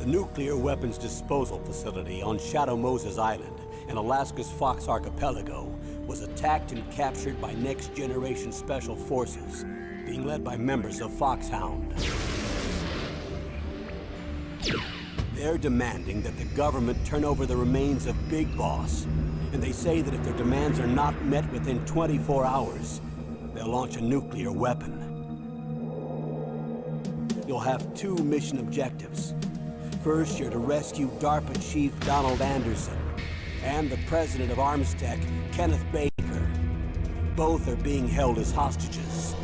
The nuclear weapons disposal facility on Shadow Moses Island in Alaska's Fox Archipelago was attacked and captured by Next Generation Special Forces, being led by members of Foxhound. They're demanding that the government turn over the remains of Big Boss, and they say that if their demands are not met within 24 hours, they'll launch a nuclear weapon. You'll have two mission objectives. First, you're to rescue DARPA Chief Donald Anderson and the president of Armstech, Kenneth Baker. Both are being held as hostages.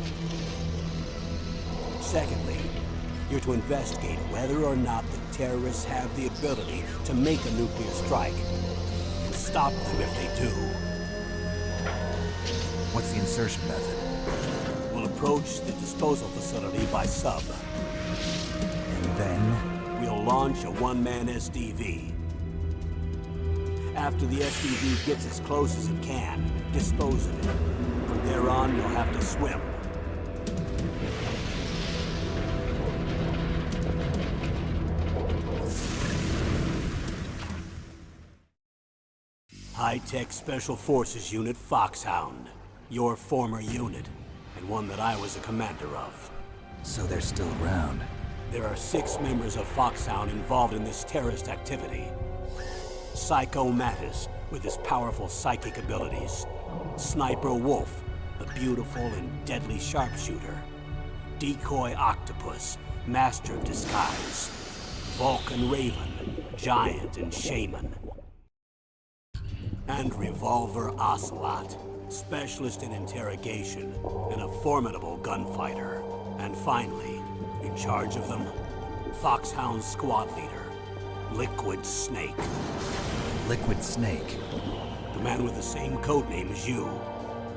Secondly, you're to investigate whether or not the terrorists have the ability to make a nuclear strike, and stop them if they do. What's the insertion method? We'll approach the disposal facility by sub. And then? We'll launch a one-man SDV. After the SDV gets as close as it can, dispose of it. From there on, you'll have to swim. High-Tech Special Forces Unit Foxhound. Your former unit, and one that I was a commander of. So they're still around. There are 6 members of Foxhound involved in this terrorist activity. Psycho Mattis, with his powerful psychic abilities. Sniper Wolf, the beautiful and deadly sharpshooter. Decoy Octopus, master of disguise. Vulcan Raven, giant and shaman. And Revolver Ocelot, specialist in interrogation and a formidable gunfighter. And finally, in charge of them, Foxhound's squad leader, Liquid Snake. Liquid Snake? The man with the same codename as you.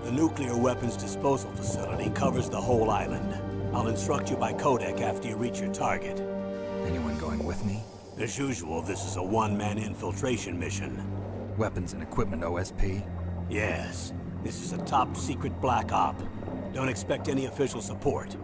The nuclear weapons disposal facility covers the whole island. I'll instruct you by codec after you reach your target. Anyone going with me? As usual, this is a one-man infiltration mission. Weapons and equipment OSP? Yes. This is a top-secret black op. Don't expect any official support.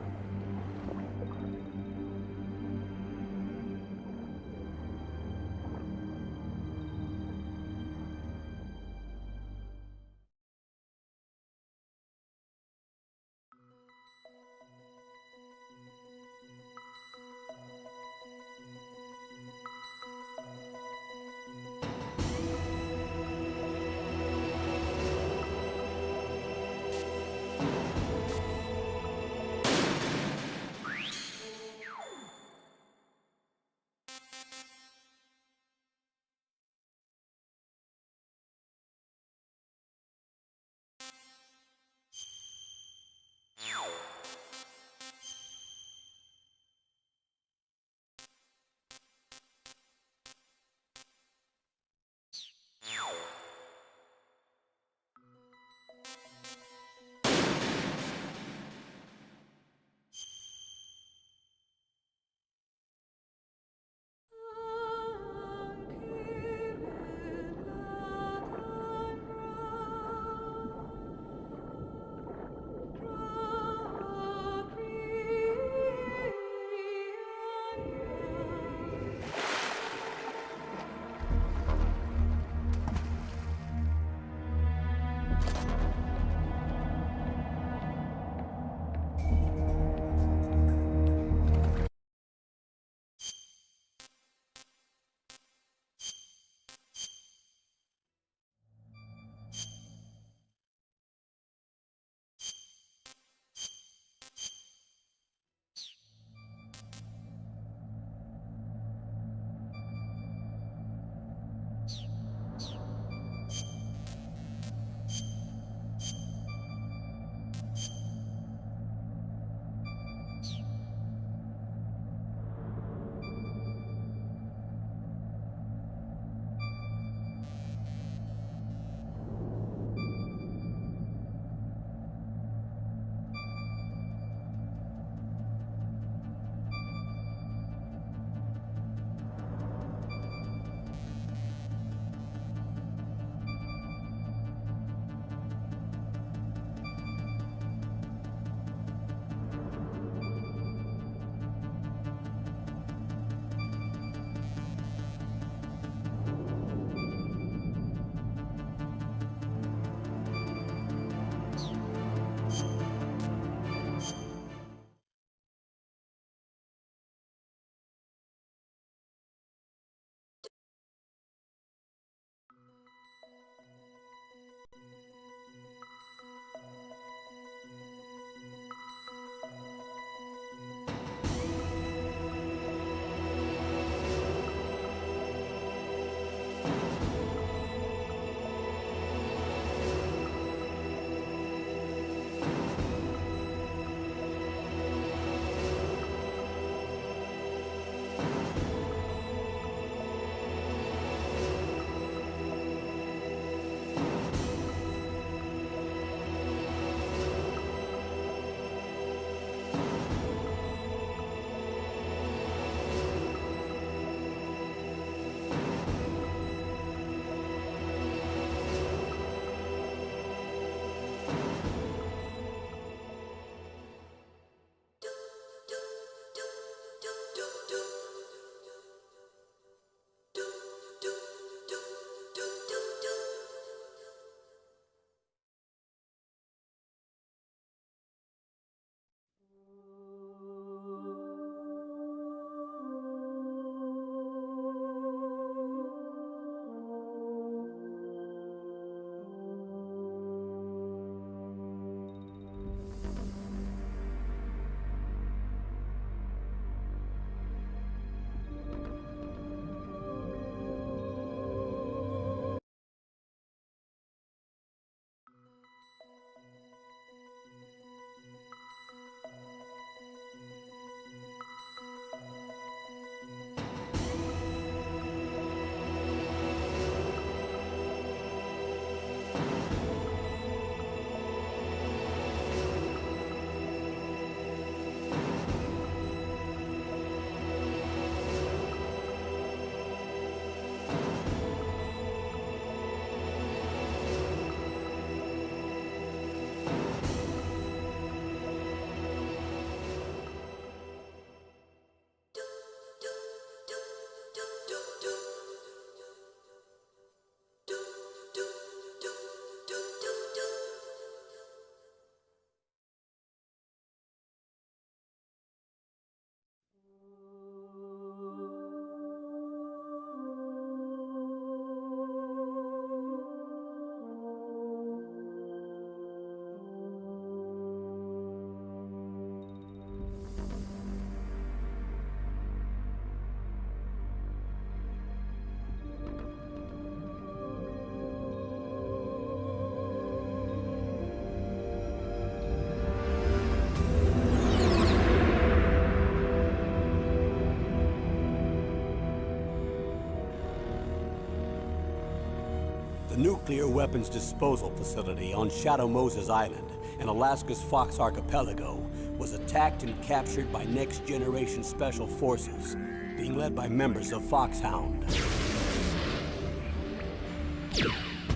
The nuclear weapons disposal facility on Shadow Moses Island in Alaska's Fox Archipelago was attacked and captured by Next Generation Special Forces, being led by members of Foxhound.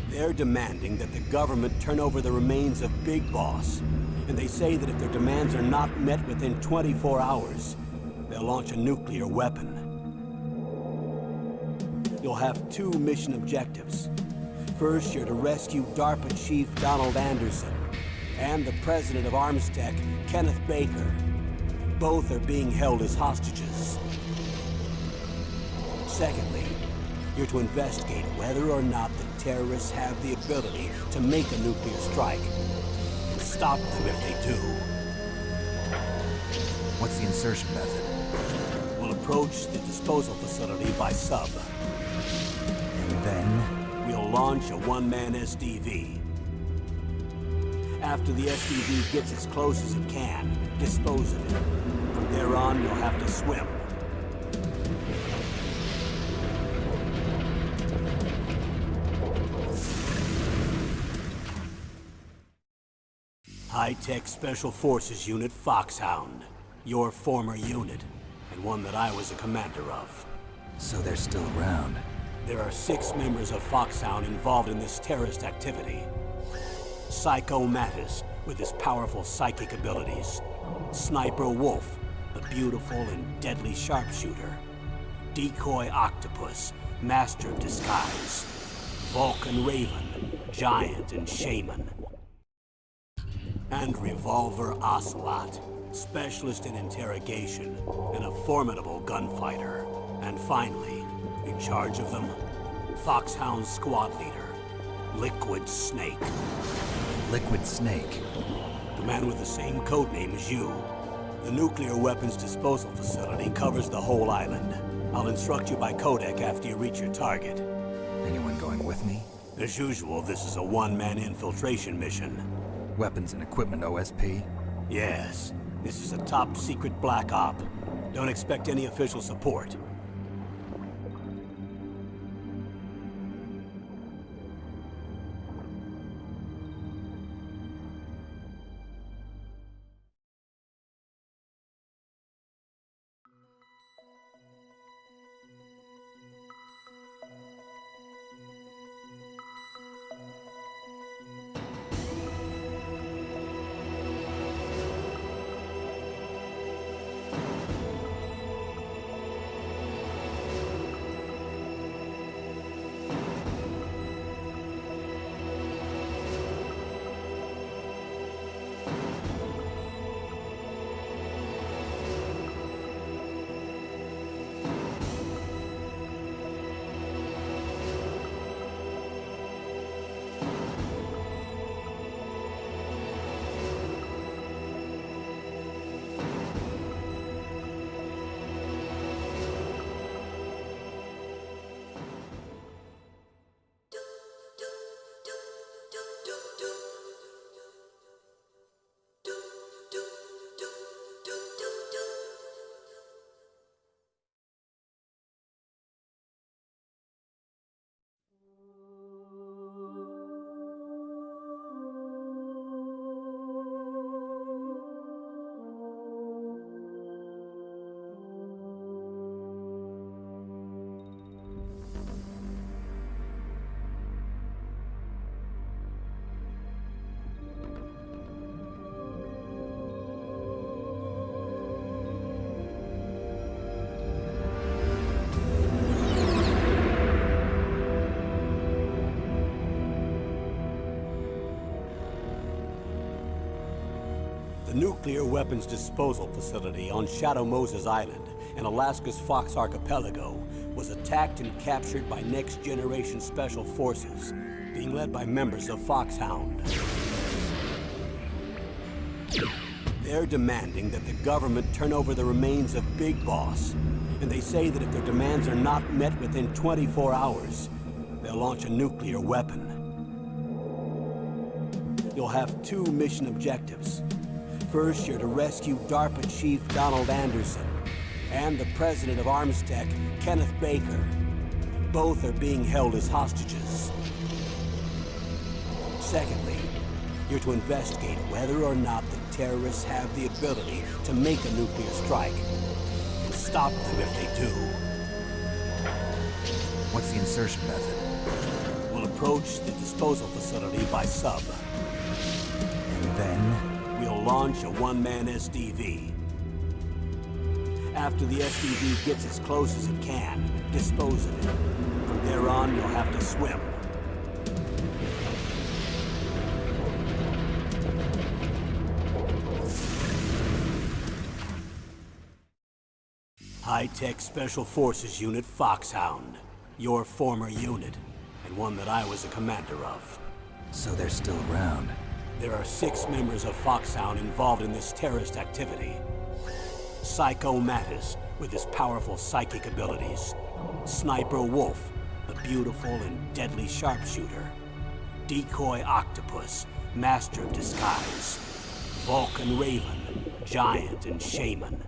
They're demanding that the government turn over the remains of Big Boss, and they say that if their demands are not met within 24 hours, they'll launch a nuclear weapon. You'll have two mission objectives. First, you're to rescue DARPA Chief Donald Anderson and the president of Armstech, Kenneth Baker. Both are being held as hostages. Secondly, you're to investigate whether or not the terrorists have the ability to make a nuclear strike and stop them if they do. What's the insertion method? We'll approach the disposal facility by sub. And then? We'll launch a one-man SDV. After the SDV gets as close as it can, dispose of it. From there on, you'll have to swim. High-Tech Special Forces Unit Foxhound. Your former unit, and one that I was a commander of. So they're still around. There are 6 members of Foxhound involved in this terrorist activity. Psycho Mantis, with his powerful psychic abilities. Sniper Wolf, the beautiful and deadly sharpshooter. Decoy Octopus, master of disguise. Vulcan Raven, giant and shaman. And Revolver Ocelot, specialist in interrogation and a formidable gunfighter. And finally, in charge of them, Foxhound's squad leader, Liquid Snake. Liquid Snake. The man with the same codename as you. The nuclear weapons disposal facility covers the whole island. I'll instruct you by codec after you reach your target. Anyone going with me? As usual, this is a one-man infiltration mission. Weapons and equipment OSP? Yes, this is a top-secret black op. Don't expect any official support. The nuclear weapons disposal facility on Shadow Moses Island in Alaska's Fox Archipelago was attacked and captured by next-generation special forces, being led by members of Foxhound. They're demanding that the government turn over the remains of Big Boss, and they say that if their demands are not met within 24 hours, they'll launch a nuclear weapon. You'll have two mission objectives. First, you're to rescue DARPA Chief Donald Anderson and the president of Armstech, Kenneth Baker. Both are being held as hostages. Secondly, you're to investigate whether or not the terrorists have the ability to make a nuclear strike and stop them if they do. What's the insertion method? We'll approach the disposal facility by sub. And then? We'll launch a one-man SDV. After the SDV gets as close as it can, dispose of it. From there on, you'll have to swim. High-Tech Special Forces Unit Foxhound. Your former unit, and one that I was a commander of. So they're still around. There are 6 members of Foxhound involved in this terrorist activity. Psycho Mantis, with his powerful psychic abilities. Sniper Wolf, the beautiful and deadly sharpshooter. Decoy Octopus, master of disguise. Vulcan Raven, giant and shaman.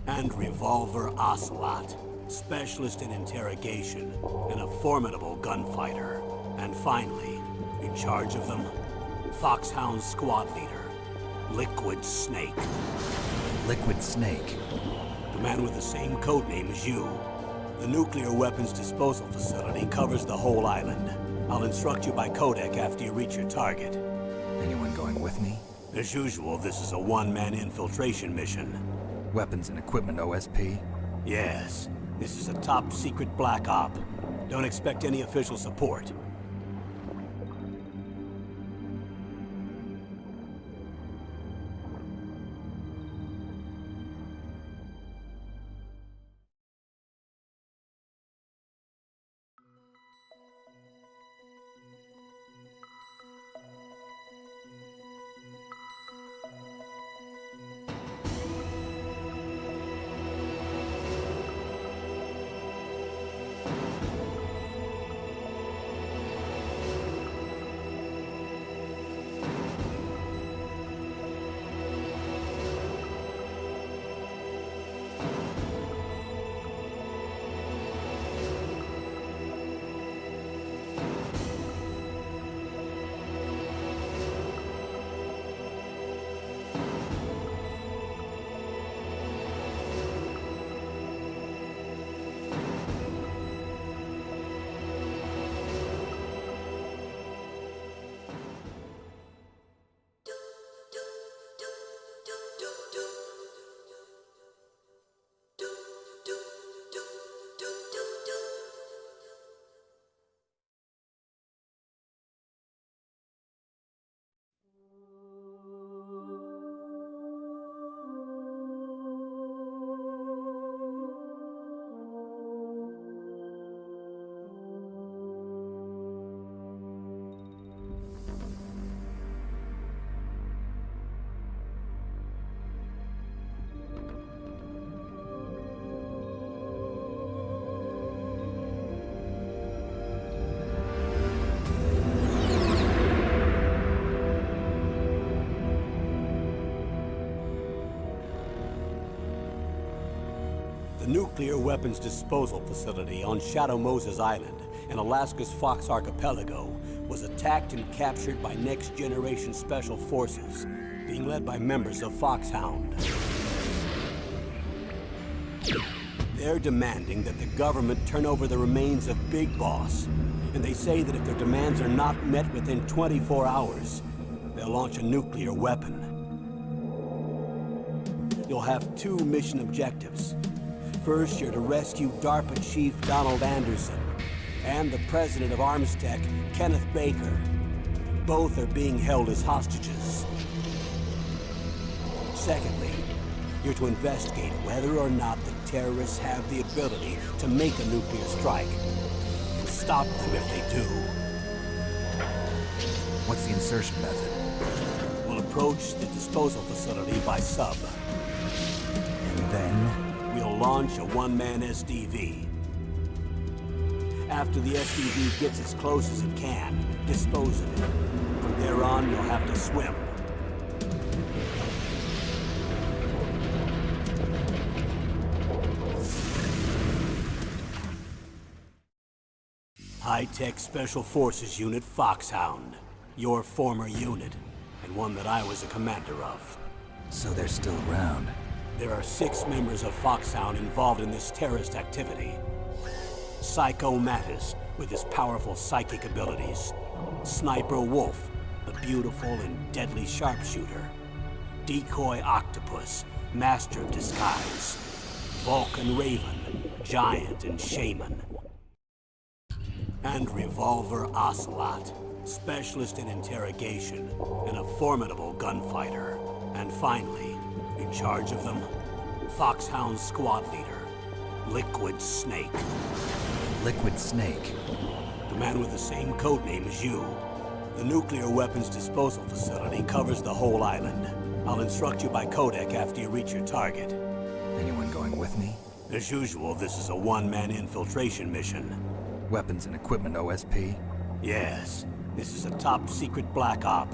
And Revolver Ocelot, specialist in interrogation and a formidable gunfighter. And finally, in charge of them, Foxhound squad leader, Liquid Snake. Liquid Snake. The man with the same codename as you. The nuclear weapons disposal facility covers the whole island. I'll instruct you by codec after you reach your target. Anyone going with me? As usual, this is a one-man infiltration mission. Weapons and equipment OSP? Yes, this is a top-secret black op. Don't expect any official support. The nuclear weapons disposal facility on Shadow Moses Island in Alaska's Fox Archipelago was attacked and captured by next-generation special forces, being led by members of Foxhound. They're demanding that the government turn over the remains of Big Boss, and they say that if their demands are not met within 24 hours, they'll launch a nuclear weapon. You'll have two mission objectives. First, you're to rescue DARPA Chief Donald Anderson and the president of Armstech, Kenneth Baker. Both are being held as hostages. Secondly, you're to investigate whether or not the terrorists have the ability to make a nuclear strike, and stop them if they do. What's the insertion method? We'll approach the disposal facility by sub. And then? We'll launch a one-man SDV. After the SDV gets as close as it can, dispose of it. From there on, you'll have to swim. High-Tech Special Forces Unit Foxhound. Your former unit, and one that I was a commander of. So they're still around. There are 6 members of Foxhound involved in this terrorist activity. Psycho Mattis, with his powerful psychic abilities. Sniper Wolf, the beautiful and deadly sharpshooter. Decoy Octopus, master of disguise. Vulcan Raven, giant and shaman. And Revolver Ocelot, specialist in interrogation and a formidable gunfighter. And finally, in charge of them, Foxhound squad leader, Liquid Snake. Liquid Snake? The man with the same codename as you. The nuclear weapons disposal facility covers the whole island. I'll instruct you by codec after you reach your target. Anyone going with me? As usual, this is a one-man infiltration mission. Weapons and equipment OSP? Yes. This is a top-secret black op.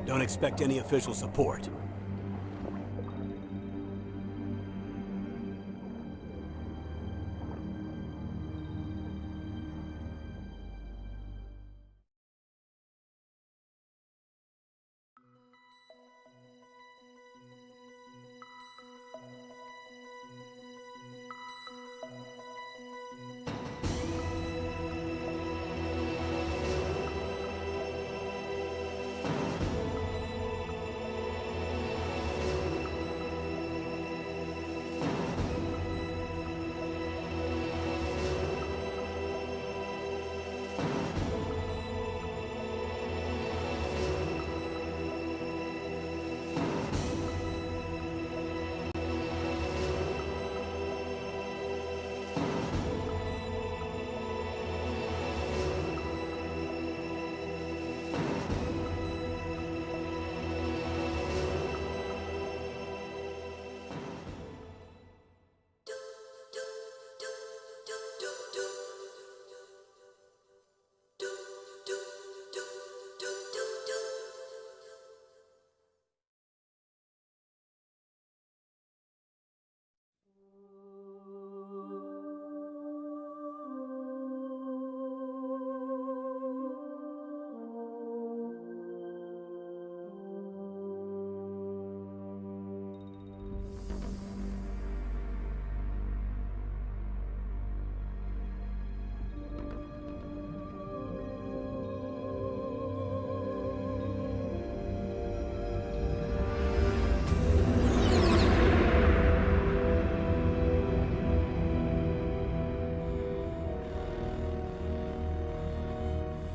Don't expect any official support.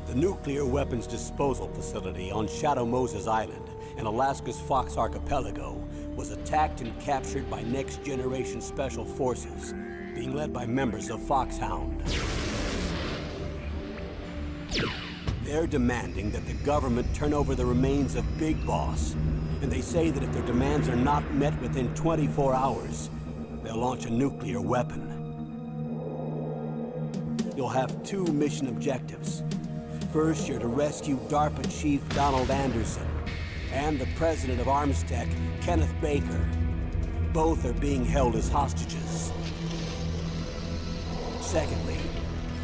The nuclear weapons disposal facility on Shadow Moses Island in Alaska's Fox Archipelago was attacked and captured by next-generation special forces, being led by members of Foxhound. They're demanding that the government turn over the remains of Big Boss, and they say that if their demands are not met within 24 hours, they'll launch a nuclear weapon. You'll have 2 mission objectives. First, you're to rescue DARPA Chief Donald Anderson and the president of Armstech, Kenneth Baker. Both are being held as hostages. Secondly,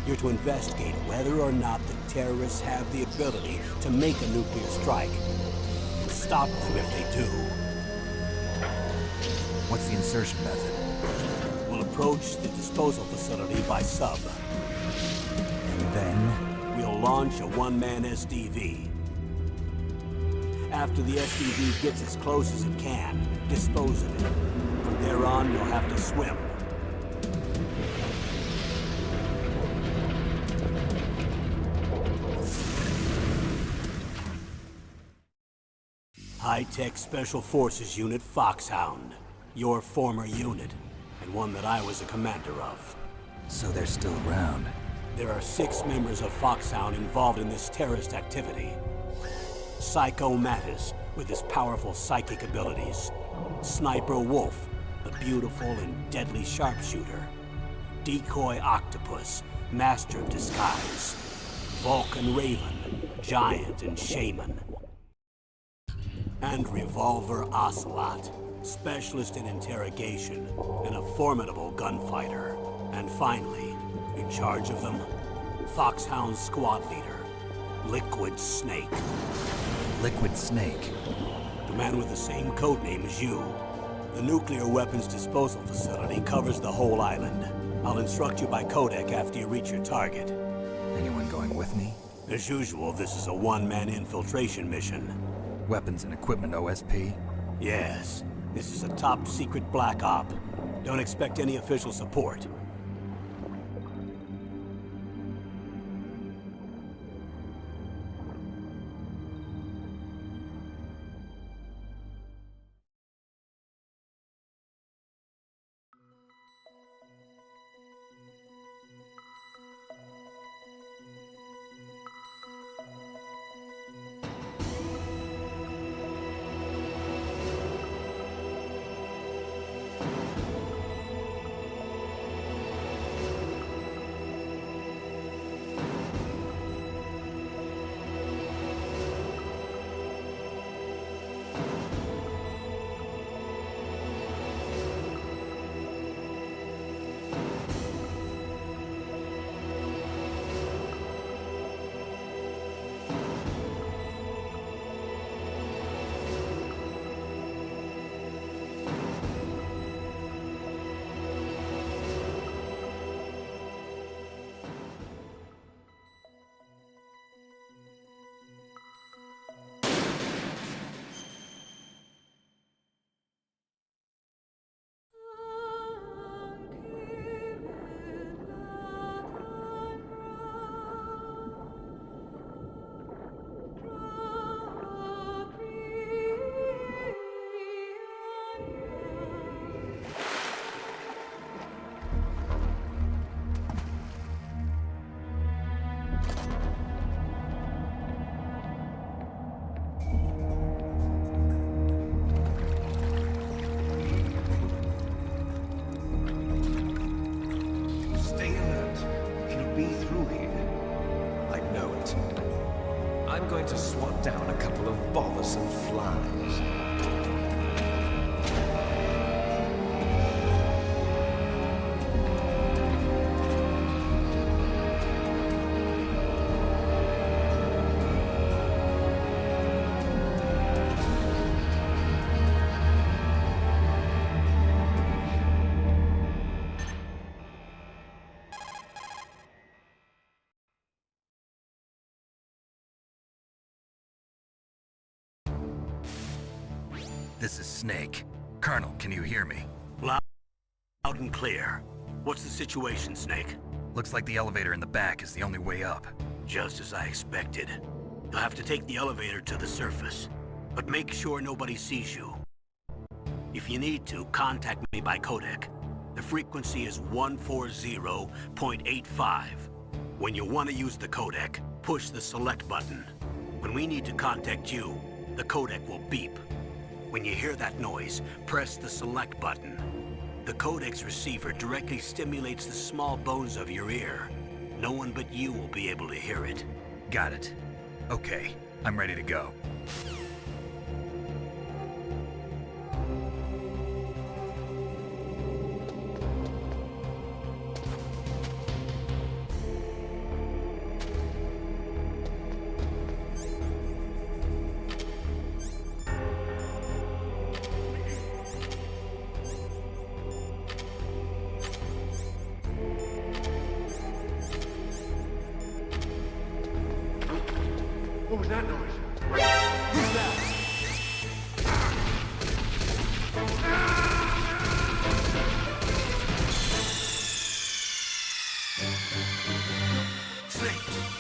you're to investigate whether or not the terrorists have the ability to make a nuclear strike, and stop them if they do. What's the insertion method? We'll approach the disposal facility by sub. And then? We'll launch a one-man SDV. After the SDV gets as close as it can, dispose of it. From there on, you'll have to swim. High-Tech Special Forces Unit Foxhound. Your former unit, and one that I was a commander of. So they're still around. There are 6 members of Foxhound involved in this terrorist activity. Psycho Mantis, with his powerful psychic abilities. Sniper Wolf, the beautiful and deadly sharpshooter. Decoy Octopus, master of disguise. Vulcan Raven, giant and shaman. And Revolver Ocelot, specialist in interrogation and a formidable gunfighter. And finally, in charge of them, Foxhound's squad leader, Liquid Snake. Liquid Snake? The man with the same codename as you. The nuclear weapons disposal facility covers the whole island. I'll instruct you by codec after you reach your target. Anyone going with me? As usual, this is a one-man infiltration mission. Weapons and equipment OSP? Yes. This is a top-secret black op. Don't expect any official support. I'm going to swat down a couple of bothersome flies. This is Snake. Colonel, can you hear me? Loud and clear. What's the situation, Snake? Looks like the elevator in the back is the only way up. Just as I expected. You'll have to take the elevator to the surface, but make sure nobody sees you. If you need to, contact me by codec. The frequency is 140.85. When you want to use the codec, push the select button. When we need to contact you, the codec will beep. When you hear that noise, press the select button. The codec's receiver directly stimulates the small bones of your ear. No one but you will be able to hear it. Got it. Okay, I'm ready to go. What was that noise? Who's that? Snake!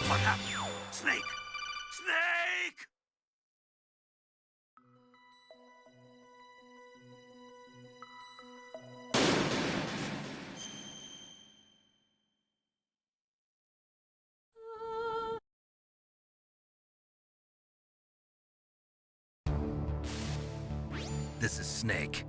What happened? Snake! Snake! This is Snake.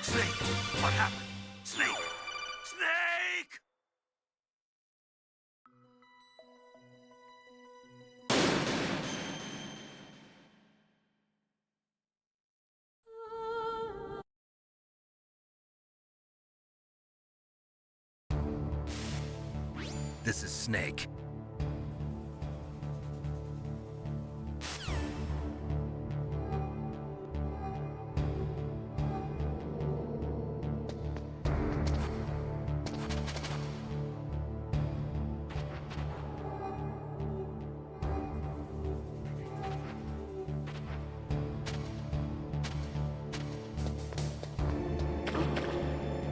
Snake! What happened? Snake! Snake! This is Snake.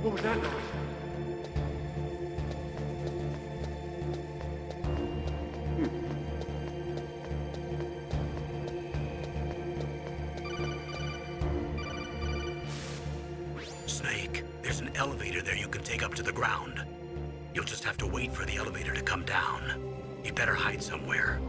What was that noise? Snake, there's an elevator there you can take up to the ground. You'll just have to wait for the elevator to come down. You better hide somewhere.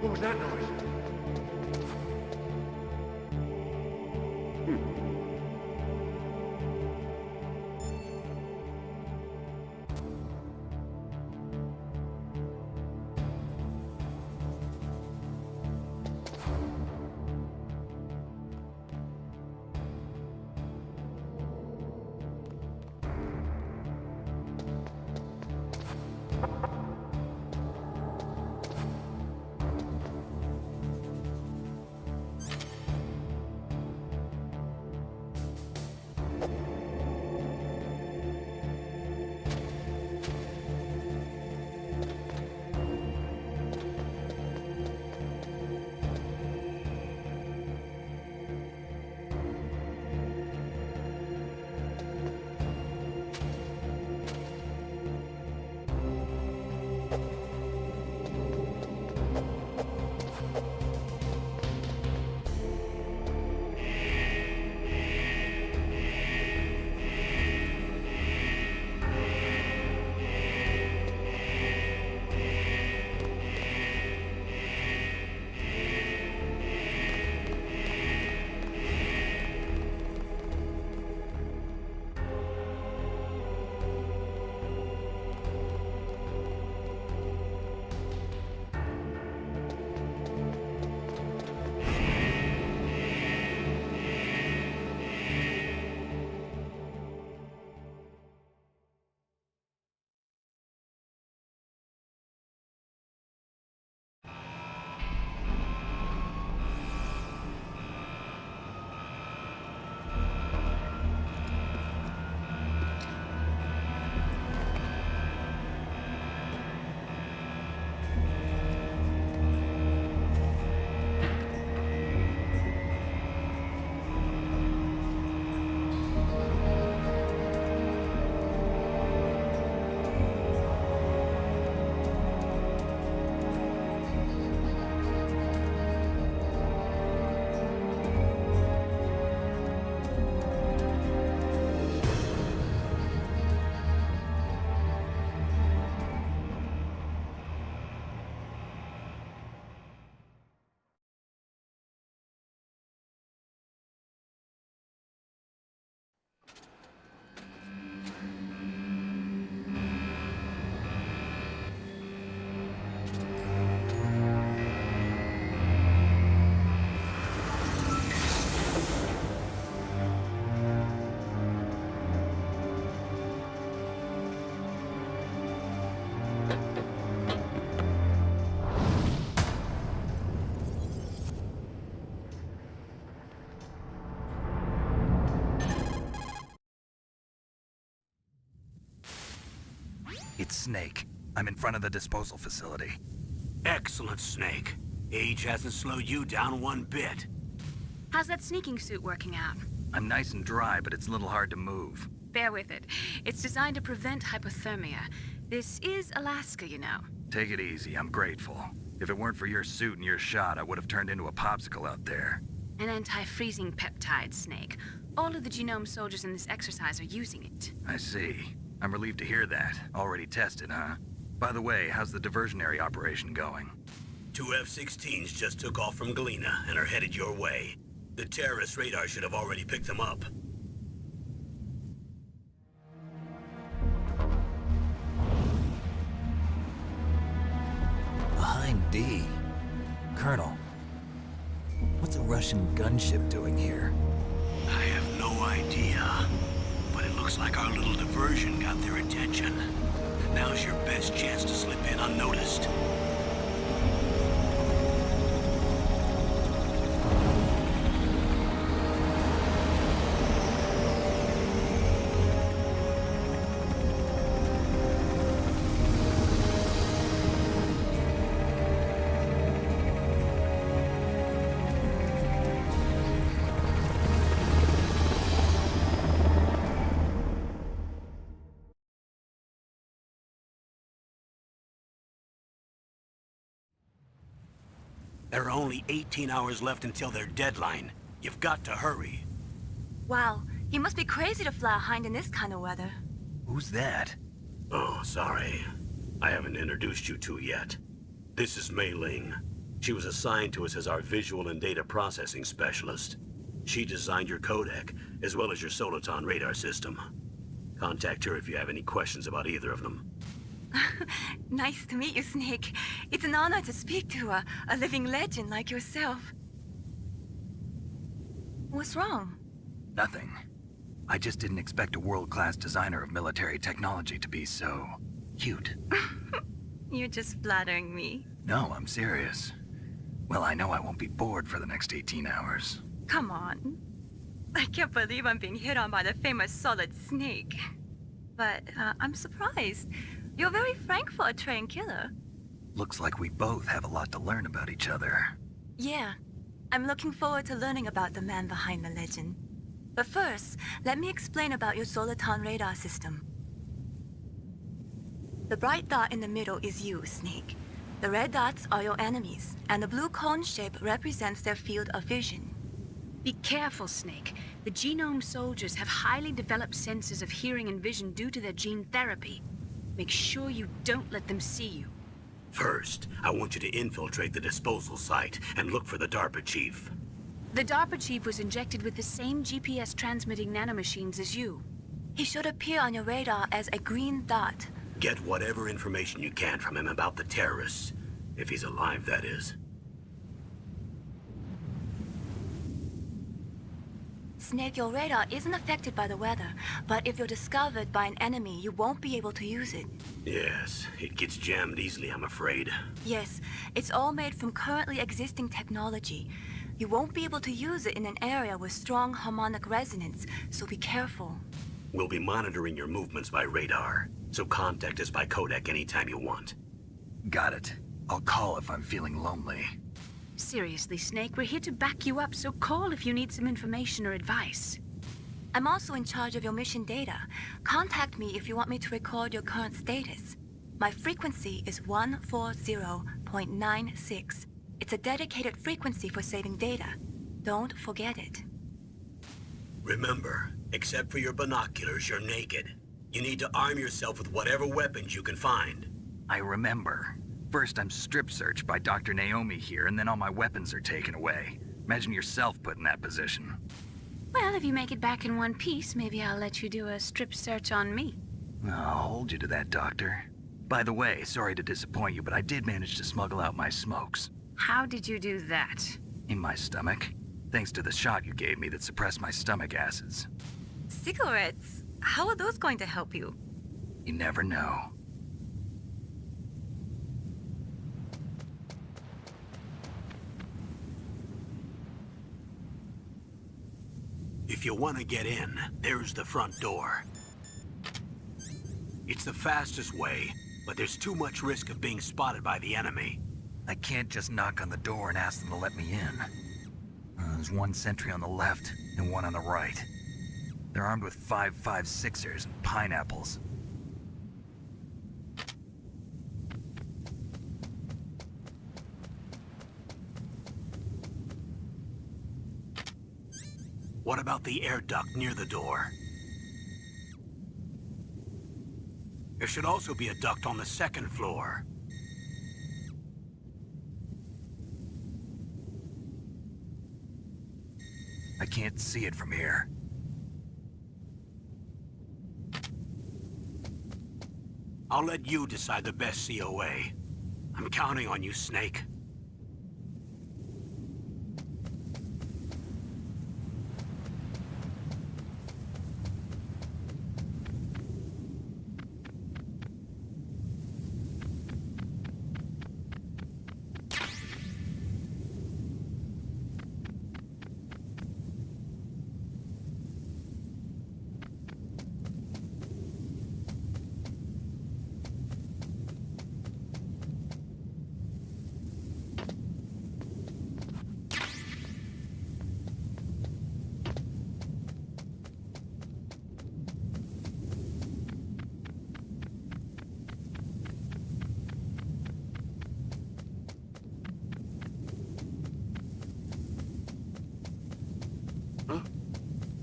What was that noise? Snake. I'm in front of the disposal facility. Excellent, Snake. Age hasn't slowed you down one bit. How's that sneaking suit working out? I'm nice and dry, but it's a little hard to move. Bear with it. It's designed to prevent hypothermia. This is Alaska, you know. Take it easy, I'm grateful. If it weren't for your suit and your shot, I would have turned into a popsicle out there. An anti-freezing peptide, Snake. All of the genome soldiers in this exercise are using it. I see. I'm relieved to hear that. Already tested, huh? By the way, how's the diversionary operation going? 2 F-16s just took off from Galena and are headed your way. The terrorist radar should have already picked them up. Behind D. Colonel, what's a Russian gunship doing here? I have no idea, but it looks like our little diversion got their attention. Now's your best chance to slip in unnoticed. There are only 18 hours left until their deadline. You've got to hurry. Wow, you must be crazy to fly a hind in this kind of weather. Who's that? Oh, sorry. I haven't introduced you to yet. This is Mei Ling. She was assigned to us as our visual and data processing specialist. She designed your codec, as well as your Soliton radar system. Contact her if you have any questions about either of them. Nice to meet you, Snake. It's an honor to speak to a living legend like yourself. What's wrong? Nothing. I just didn't expect a world-class designer of military technology to be so cute. You're just flattering me. No, I'm serious. Well, I know I won't be bored for the next 18 hours. Come on. I can't believe I'm being hit on by the famous Solid Snake. But I'm surprised. You're very frank for a trained killer. Looks like we both have a lot to learn about each other. Yeah. I'm looking forward to learning about the man behind the legend. But first, let me explain about your Soliton radar system. The bright dot in the middle is you, Snake. The red dots are your enemies, and the blue cone shape represents their field of vision. Be careful, Snake. The genome soldiers have highly developed senses of hearing and vision due to their gene therapy. Make sure you don't let them see you. First, I want you to infiltrate the disposal site and look for the DARPA chief. The DARPA chief was injected with the same GPS transmitting nanomachines as you. He should appear on your radar as a green dot. Get whatever information you can from him about the terrorists. If he's alive, that is. Snake, your radar isn't affected by the weather, but if you're discovered by an enemy, you won't be able to use it. Yes, it gets jammed easily, I'm afraid. Yes, it's all made from currently existing technology. You won't be able to use it in an area with strong harmonic resonance, so be careful. We'll be monitoring your movements by radar, so contact us by codec anytime you want. Got it. I'll call if I'm feeling lonely. Seriously, Snake, we're here to back you up, so call if you need some information or advice. I'm also in charge of your mission data. Contact me if you want me to record your current status. My frequency is 140.96. It's a dedicated frequency for saving data. Don't forget it. Remember, except for your binoculars, you're naked. You need to arm yourself with whatever weapons you can find. I remember. First, I'm strip-searched by Dr. Naomi here, and then all my weapons are taken away. Imagine yourself put in that position. Well, if you make it back in one piece, maybe I'll let you do a strip search on me. I'll hold you to that, Doctor. By the way, sorry to disappoint you, but I did manage to smuggle out my smokes. How did you do that? In my stomach. Thanks to the shot you gave me that suppressed my stomach acids. Cigarettes? How are those going to help you? You never know. If you want to get in, there's the front door. It's the fastest way, but there's too much risk of being spotted by the enemy. I can't just knock on the door and ask them to let me in. There's one sentry on the left and one on the right. They're armed with 5.56ers and pineapples. What about the air duct near the door? There should also be a duct on the second floor. I can't see it from here. I'll let you decide the best COA. I'm counting on you, Snake. Huh?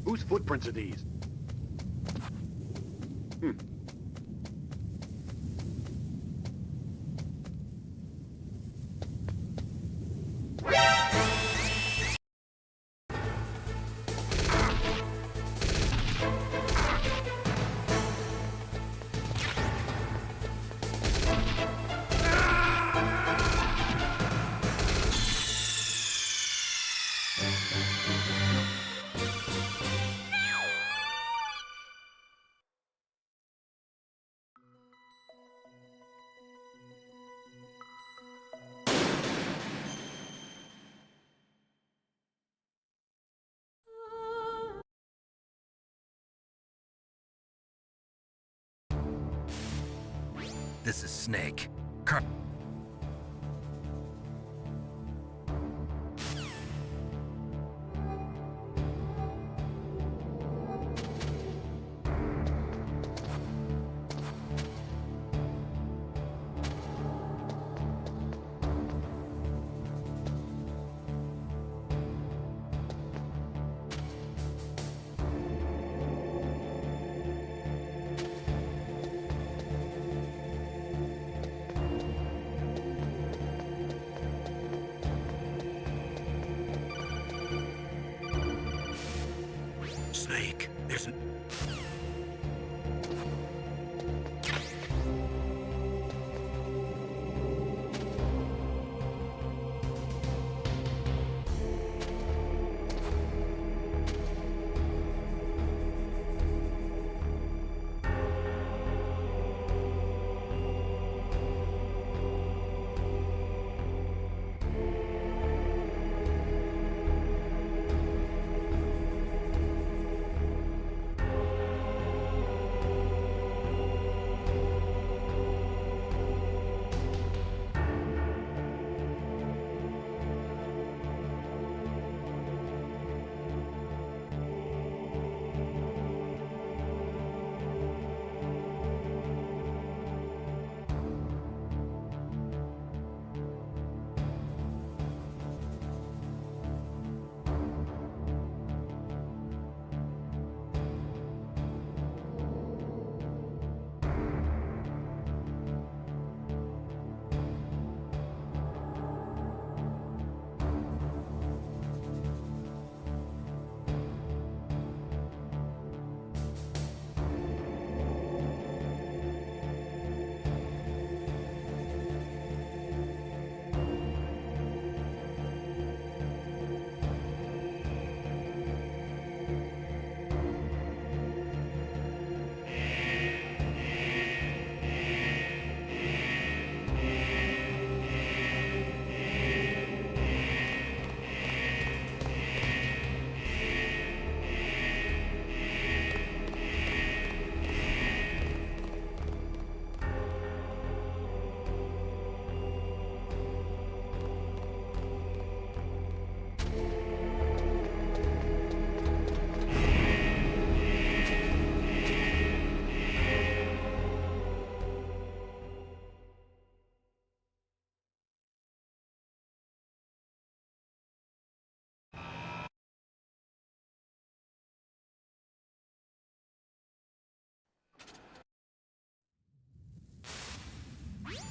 Whose footprints are these? This is Snake. Snake, there's an...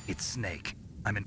It's Snake. I'm in...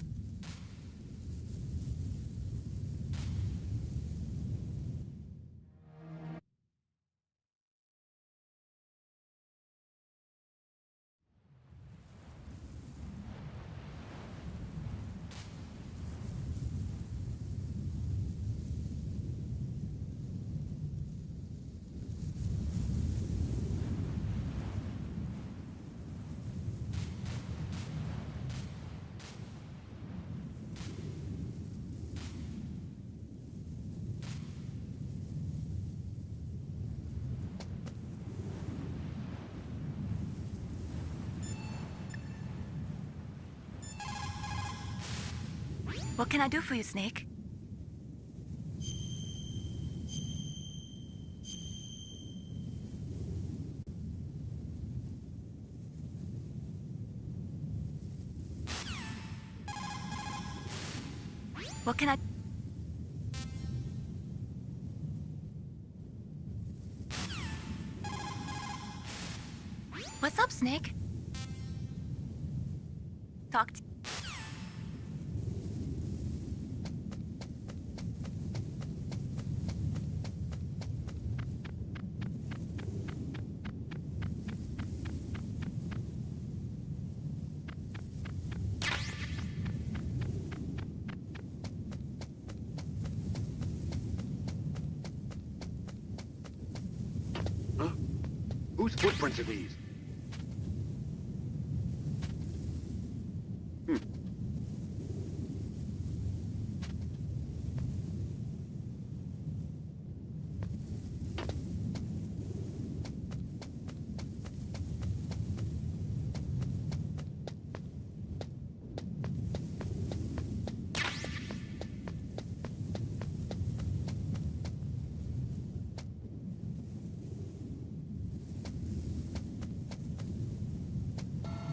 What can I do for you, Snake? What can I... What's up, Snake? Talk to... Huh? Whose footprints are these?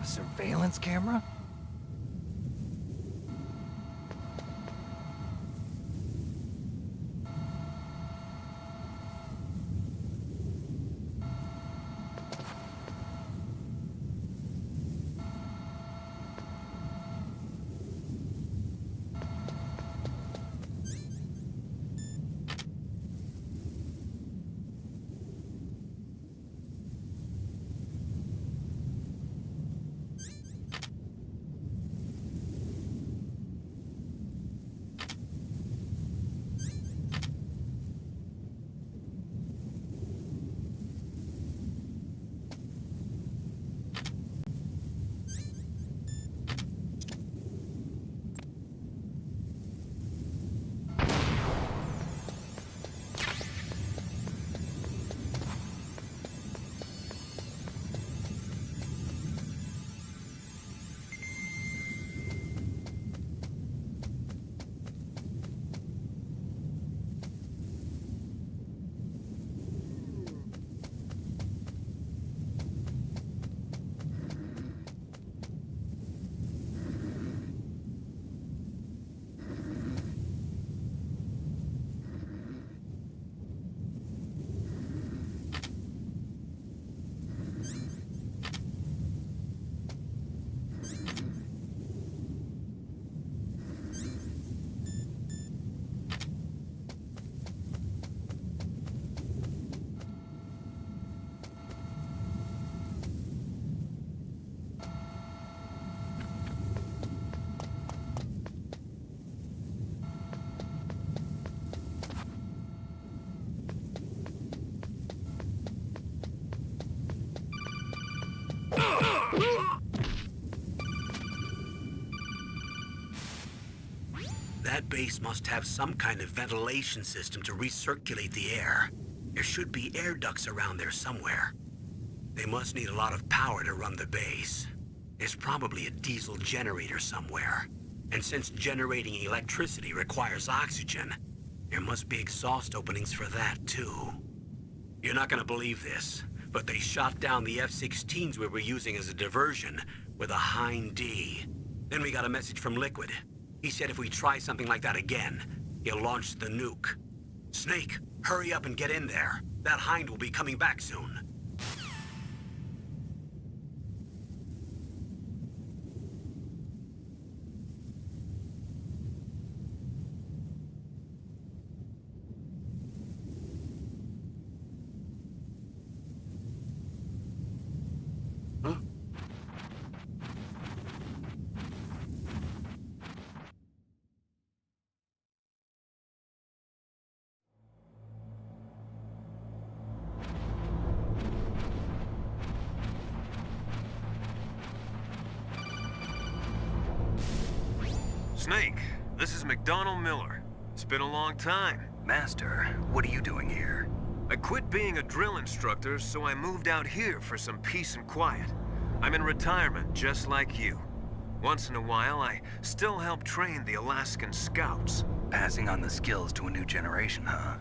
A surveillance camera? That base must have some kind of ventilation system to recirculate the air. There should be air ducts around there somewhere. They must need a lot of power to run the base. There's probably a diesel generator somewhere. And since generating electricity requires oxygen, there must be exhaust openings for that too. You're not gonna believe this, but they shot down the F-16s we were using as a diversion with a Hind D. Then we got a message from Liquid. He said if we try something like that again, he'll launch the nuke. Snake, hurry up and get in there. That Hind will be coming back soon. Snake, this is McDonald Miller. It's been a long time. Master, what are you doing here? I quit being a drill instructor, so I moved out here for some peace and quiet. I'm in retirement, just like you. Once in a while, I still help train the Alaskan Scouts. Passing on the skills to a new generation, huh?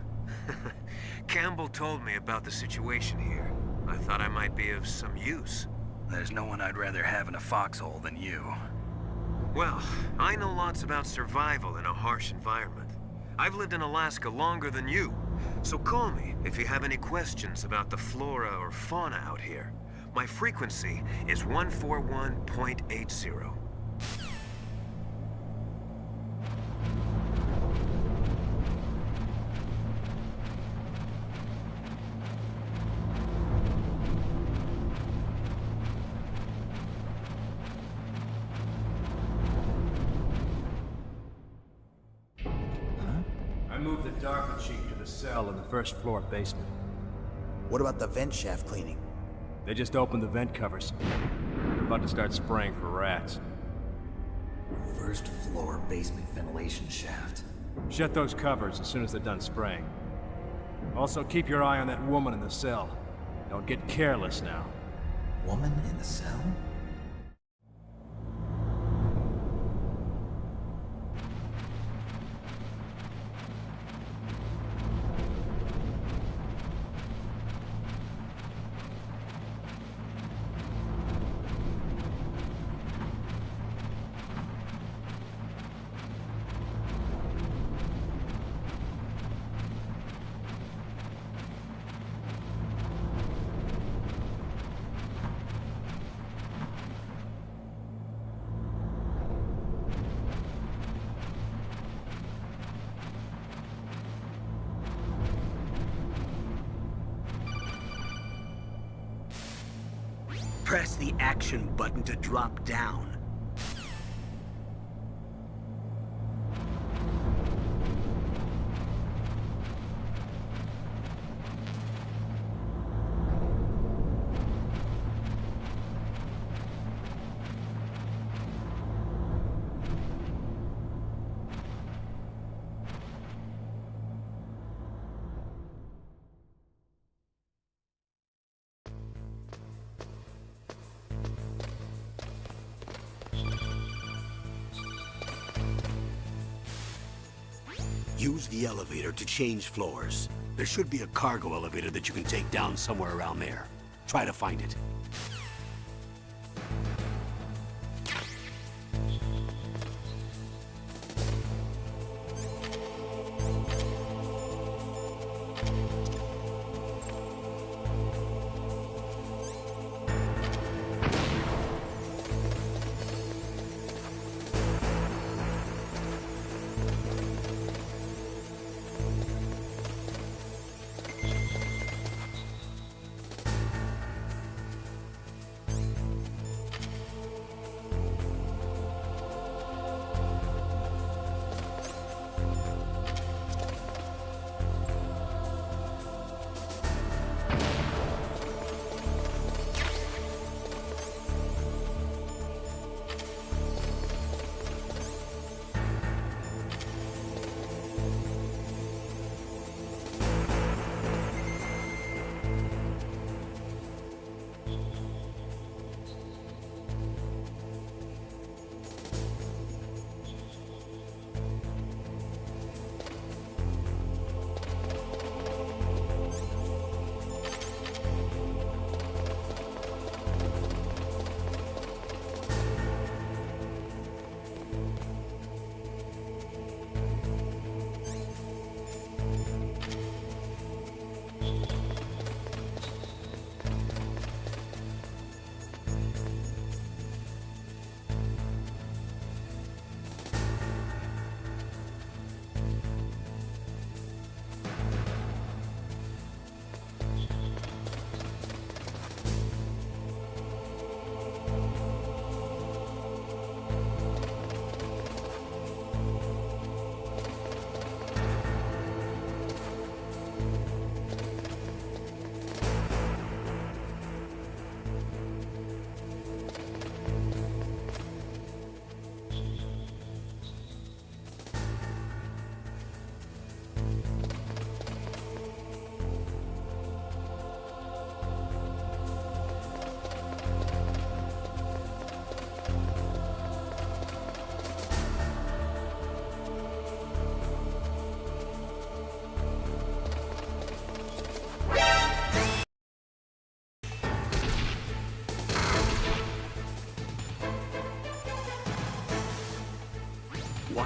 Campbell told me about the situation here. I thought I might be of some use. There's no one I'd rather have in a foxhole than you. Well, I know lots about survival in a harsh environment. I've lived in Alaska longer than you, so call me if you have any questions about the flora or fauna out here. My frequency is 141.80. I moved the Darker Chief to the cell in the first floor basement. What about the vent shaft cleaning? They just opened the vent covers. They're about to start spraying for rats. First floor basement ventilation shaft. Shut those covers as soon as they're done spraying. Also, keep your eye on that woman in the cell. Don't get careless now. Woman in the cell? Press the action button to drop down. Use the elevator to change floors. There should be a cargo elevator that you can take down somewhere around there. Try to find it.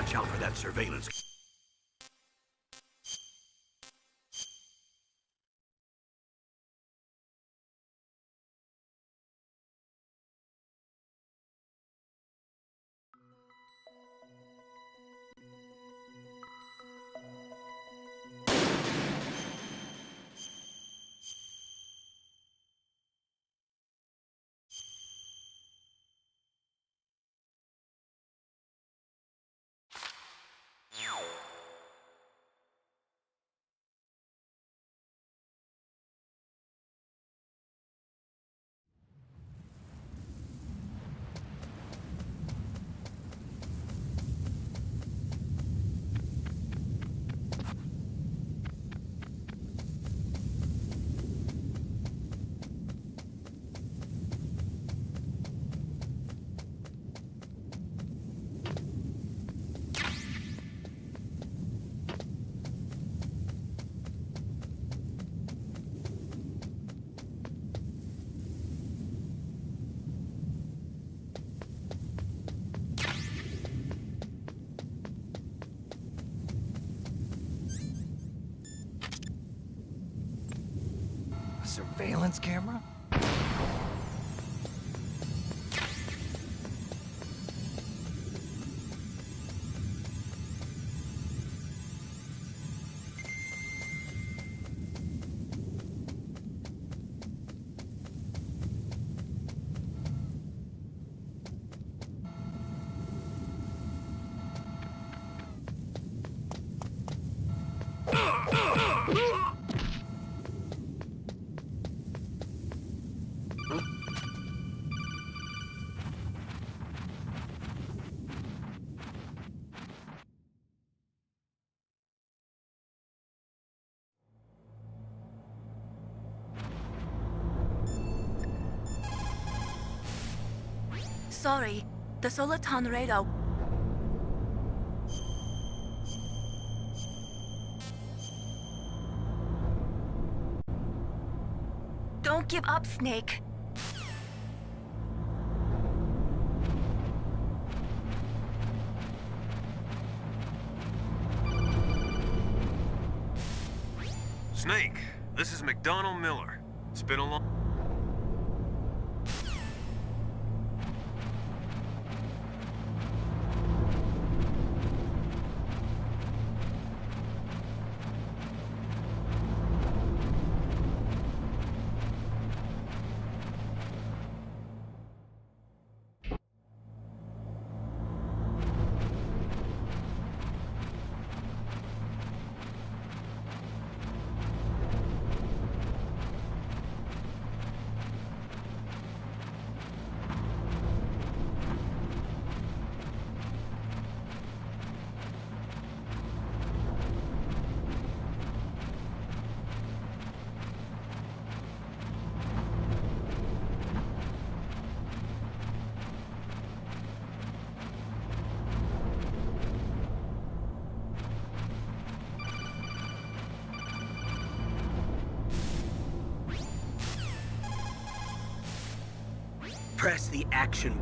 watch out for that surveillance. Surveillance camera? Sorry, the Soliton radar. Don't give up, Snake. Snake, this is McDonald Miller. It's been a long... Press the action.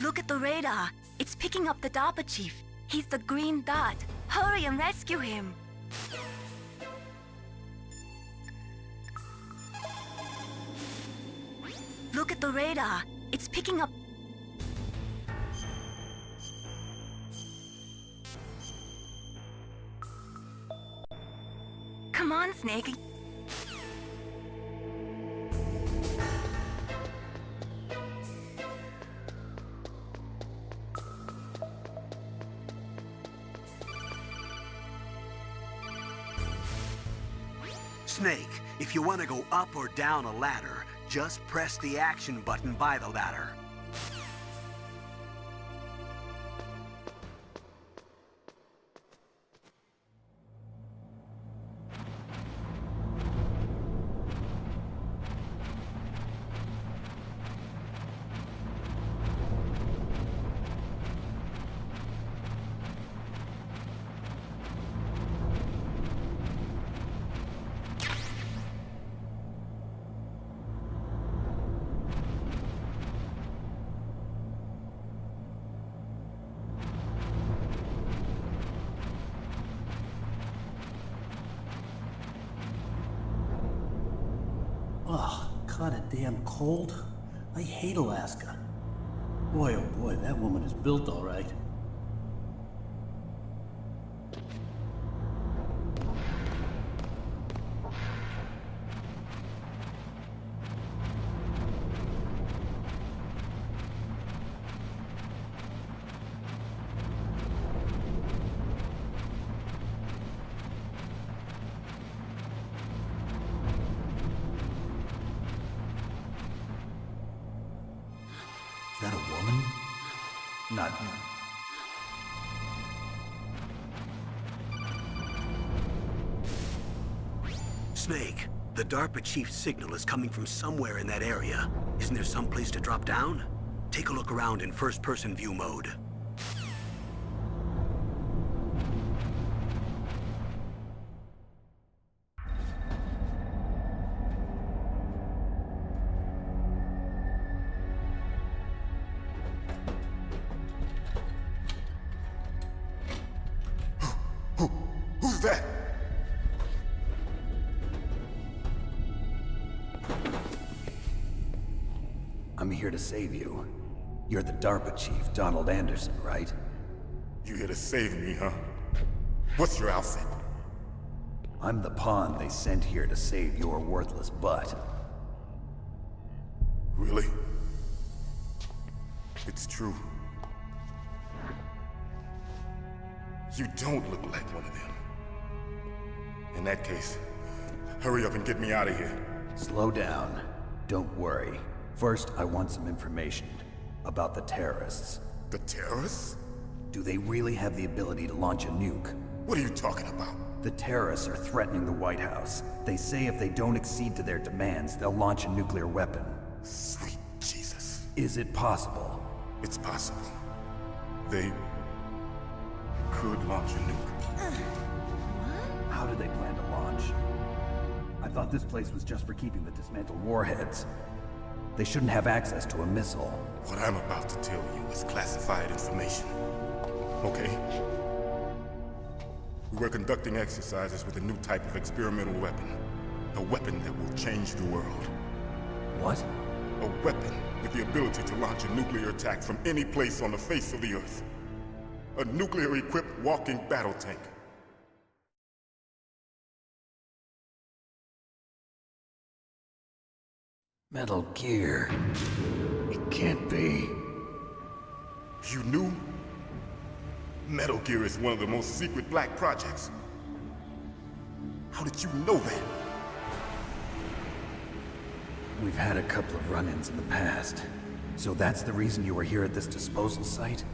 Look at the radar. It's picking up the DARPA chief. He's the green dot. Hurry and rescue him. Look at the radar. It's picking up... Come on, Snake. Snake, if you want to go up or down a ladder, just press the action button by the ladder. Oh, kinda damn cold. I hate Alaska. Boy, oh boy, that woman is built all right. Is that a woman? Not... Snake, the DARPA chief's signal is coming from somewhere in that area. Isn't there some place to drop down? Take a look around in first-person view mode. Who's that? I'm here to save you. You're the DARPA chief, Donald Anderson, right? You here to save me, huh? What's your outfit? I'm the pawn they sent here to save your worthless butt. Really? It's true. You don't look like one of them. In that case, hurry up and get me out of here. Slow down. Don't worry. First, I want some information about the terrorists. The terrorists? Do they really have the ability to launch a nuke? What are you talking about? The terrorists are threatening the White House. They say if they don't accede to their demands, they'll launch a nuclear weapon. Sweet Jesus. Is it possible? It's possible. They could launch a nuke. How do they plan to launch? I thought this place was just for keeping the dismantled warheads. They shouldn't have access to a missile. What I'm about to tell you is classified information. Okay? We were conducting exercises with a new type of experimental weapon. A weapon that will change the world. What? A weapon with the ability to launch a nuclear attack from any place on the face of the Earth. A nuclear-equipped walking battle tank. Metal Gear. It can't be. You knew? Metal Gear is one of the most secret black projects. How did you know that? We've had a couple of run-ins in the past. So that's the reason you were here at this disposal site?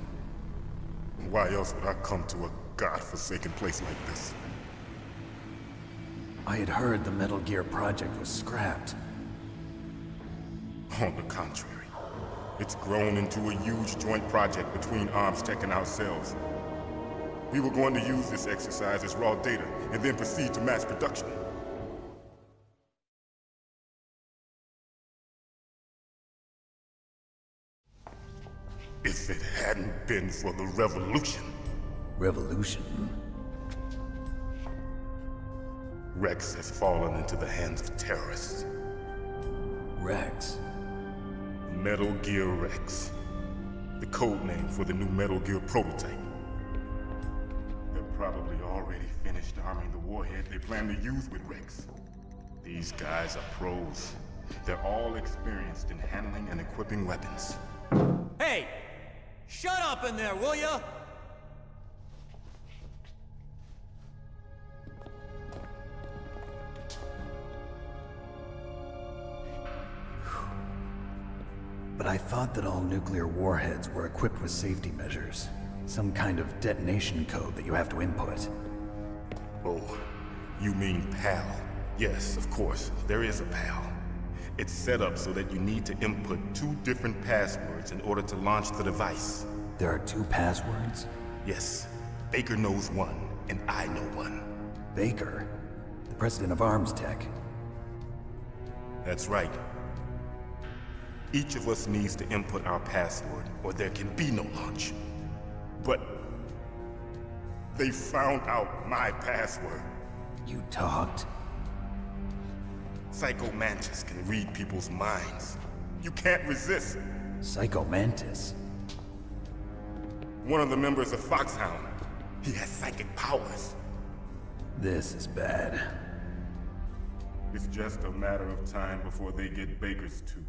Why else would I come to a godforsaken place like this? I had heard the Metal Gear project was scrapped. On the contrary, it's grown into a huge joint project between ArmsTech and ourselves. We were going to use this exercise as raw data, and then proceed to mass production. If it hadn't been for the revolution, Revolution? Rex has fallen into the hands of terrorists. Rex? Metal Gear Rex. The code name for the new Metal Gear prototype. They're probably already finished arming the warhead they plan to use with Rex. These guys are pros. They're all experienced in handling and equipping weapons. Hey! Shut up in there, will ya? But I thought that all nuclear warheads were equipped with safety measures. Some kind of detonation code that you have to input. Oh, you mean PAL? Yes, of course, there is a PAL. It's set up so that you need to input 2 different passwords in order to launch the device. There are 2 passwords? Yes, Baker knows one, and I know one. Baker? The president of Arms Tech. That's right. Each of us needs to input our password, or there can be no launch. But they found out my password. You talked? Psycho Mantis can read people's minds. You can't resist. Psycho Mantis? One of the members of Foxhound. He has psychic powers. This is bad. It's just a matter of time before they get Baker's too.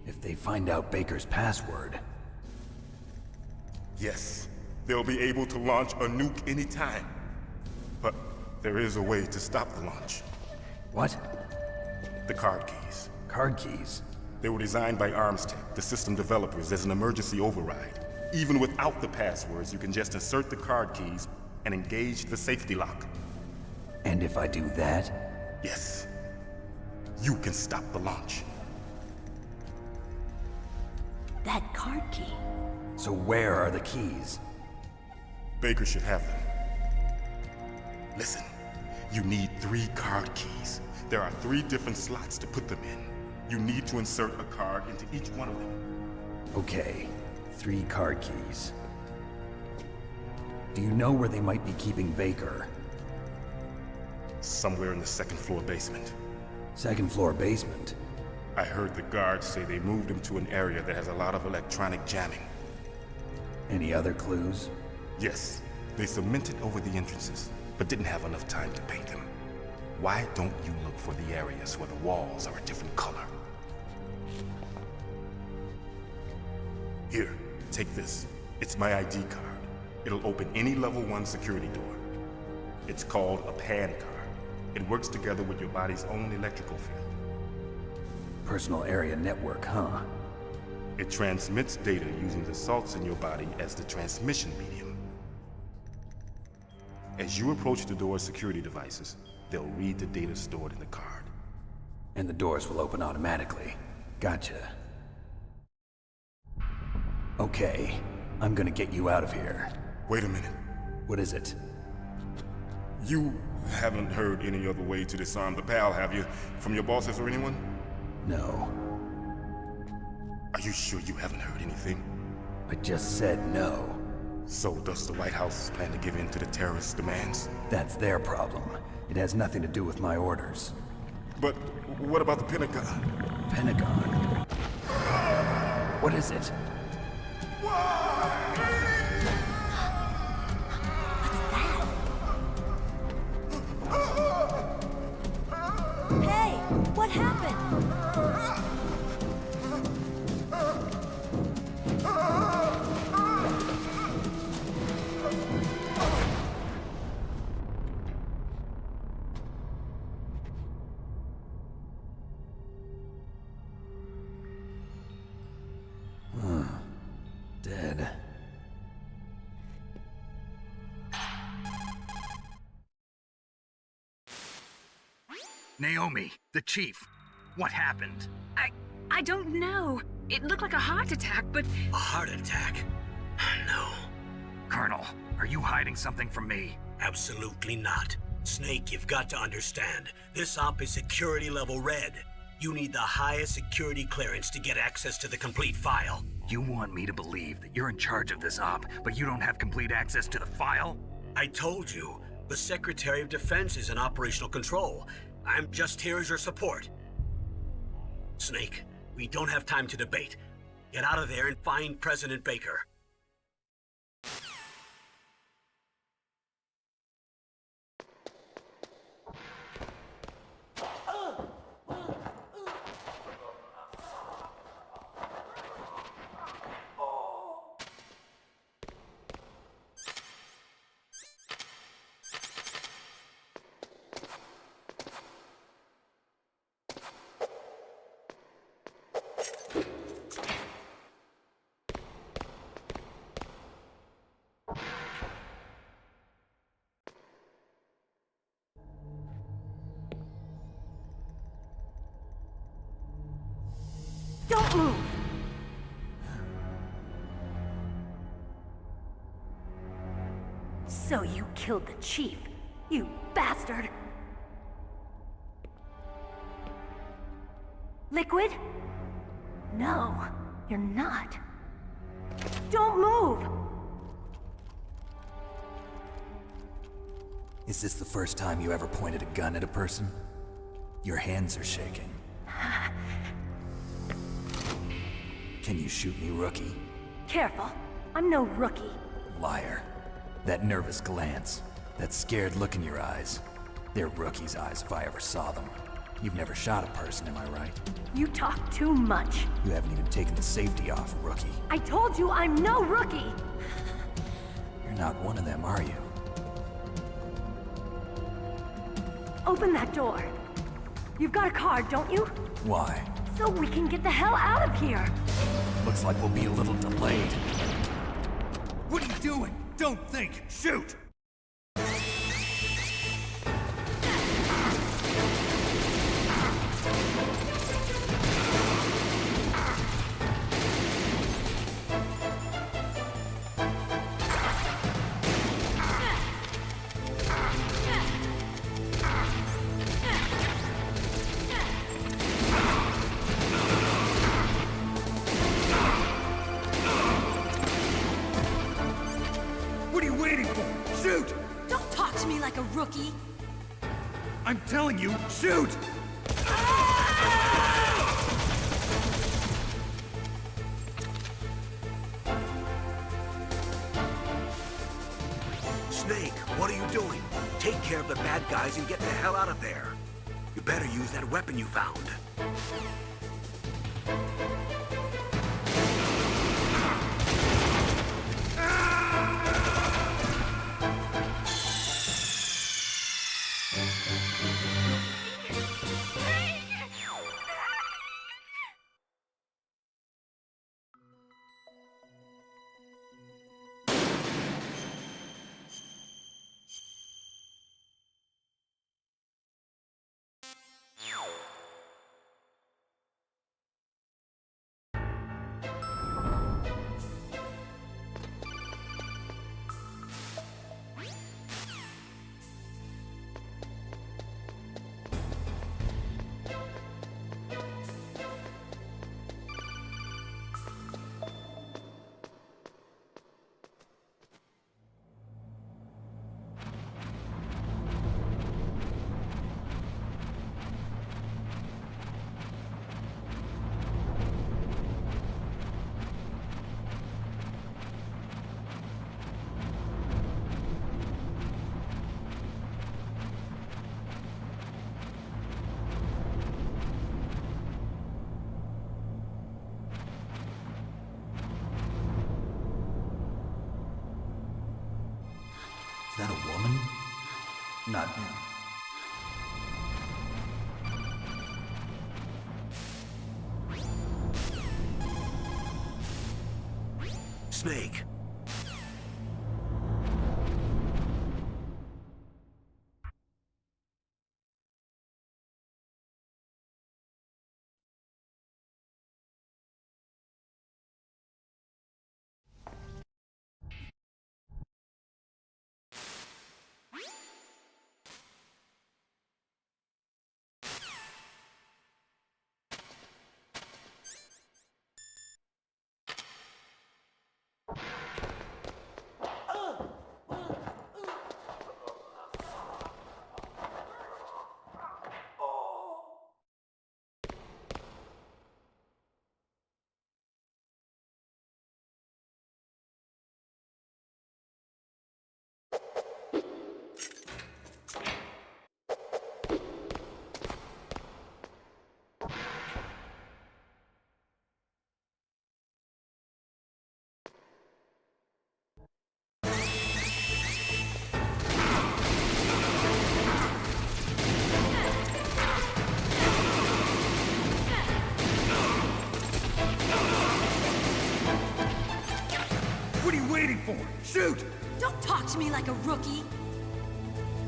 If they find out Baker's password... Yes, they'll be able to launch a nuke anytime. But there is a way to stop the launch. What? The card keys. Card keys? They were designed by ArmsTech, the system developers, as an emergency override. Even without the passwords, you can just insert the card keys and engage the safety lock. And if I do that? Yes. You can stop the launch. That card key. So where are the keys? Baker should have them. Listen, you need 3 card keys. There are 3 different slots to put them in. You need to insert a card into each one of them. Okay, 3 card keys. Do you know where they might be keeping Baker? Somewhere in the 2nd floor basement. 2nd floor basement? I heard the guards say they moved him to an area that has a lot of electronic jamming. Any other clues? Yes, they cemented over the entrances, but didn't have enough time to paint them. Why don't you look for the areas where the walls are a different color? Here, take this. It's my ID card. It'll open any level 1 security door. It's called a PAN card. It works together with your body's own electrical field. Personal area network, huh? It transmits data using the salts in your body as the transmission medium. As you approach the door's security devices, they'll read the data stored in the card. And the doors will open automatically. Gotcha. Okay, I'm gonna get you out of here. Wait a minute. What is it? You haven't heard any other way to disarm the PAL, have you? From your bosses or anyone? No. Are you sure you haven't heard anything? I just said no. So does the White House plan to give in to the terrorists' demands? That's their problem. It has nothing to do with my orders. But what about the Pentagon? Pentagon? What is it? Hey, what happened? Dead. Naomi, the chief. What happened? I don't know. It looked like a heart attack, but... A heart attack? No. Colonel, are you hiding something from me? Absolutely not. Snake, you've got to understand. This op is security level red. You need the highest security clearance to get access to the complete file. You want me to believe that you're in charge of this op, but you don't have complete access to the file? I told you, the Secretary of Defense is in operational control. I'm just here as your support. Snake, we don't have time to debate. Get out of there and find President Baker. Don't move! So you killed the chief, you bastard! Liquid? No, you're not. Don't move! Is this the first time you ever pointed a gun at a person? Your hands are shaking. Can you shoot me, rookie? Careful, I'm no rookie. Liar. That nervous glance, that scared look in your eyes. They're rookie's eyes if I ever saw them. You've never shot a person, am I right? You talk too much. You haven't even taken the safety off, rookie. I told you I'm no rookie! You're not one of them, are you? Open that door. You've got a card, don't you? Why? So we can get the hell out of here! Looks like we'll be a little delayed. What are you doing? Don't think! Shoot! What are you waiting for? Shoot! Don't talk to me like a rookie! I'm telling you, shoot! Snake, what are you doing? Take care of the bad guys and get the hell out of there. You better use that weapon you found. Is that a woman? Not him. Snake. Shoot! Don't talk to me like a rookie!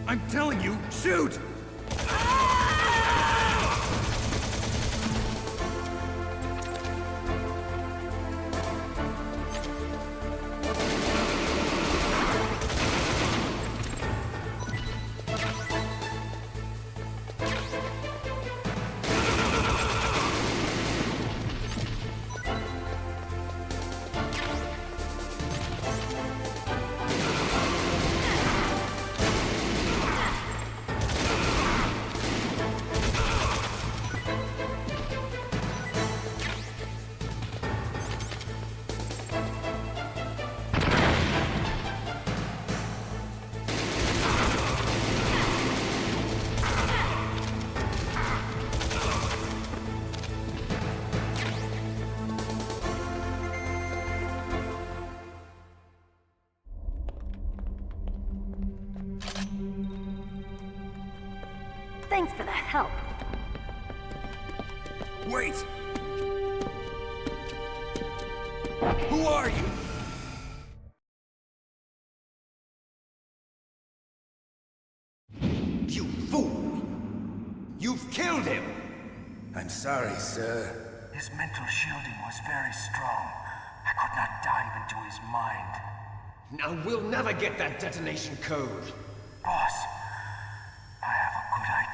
I'm telling you, shoot! Thanks for the help. Wait! Who are you? You fool! You've killed him! I'm sorry, sir. His mental shielding was very strong. I could not dive into his mind. Now we'll never get that detonation code. Boss, I have a good idea.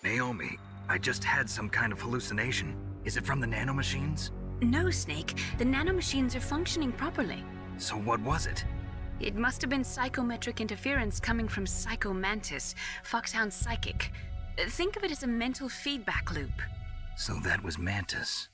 Naomi, I just had some kind of hallucination. Is it from the nanomachines? No, Snake. The nanomachines are functioning properly. So what was it? It must have been psychometric interference coming from Psycho Mantis, Foxhound's psychic. Think of it as a mental feedback loop. So that was Mantis.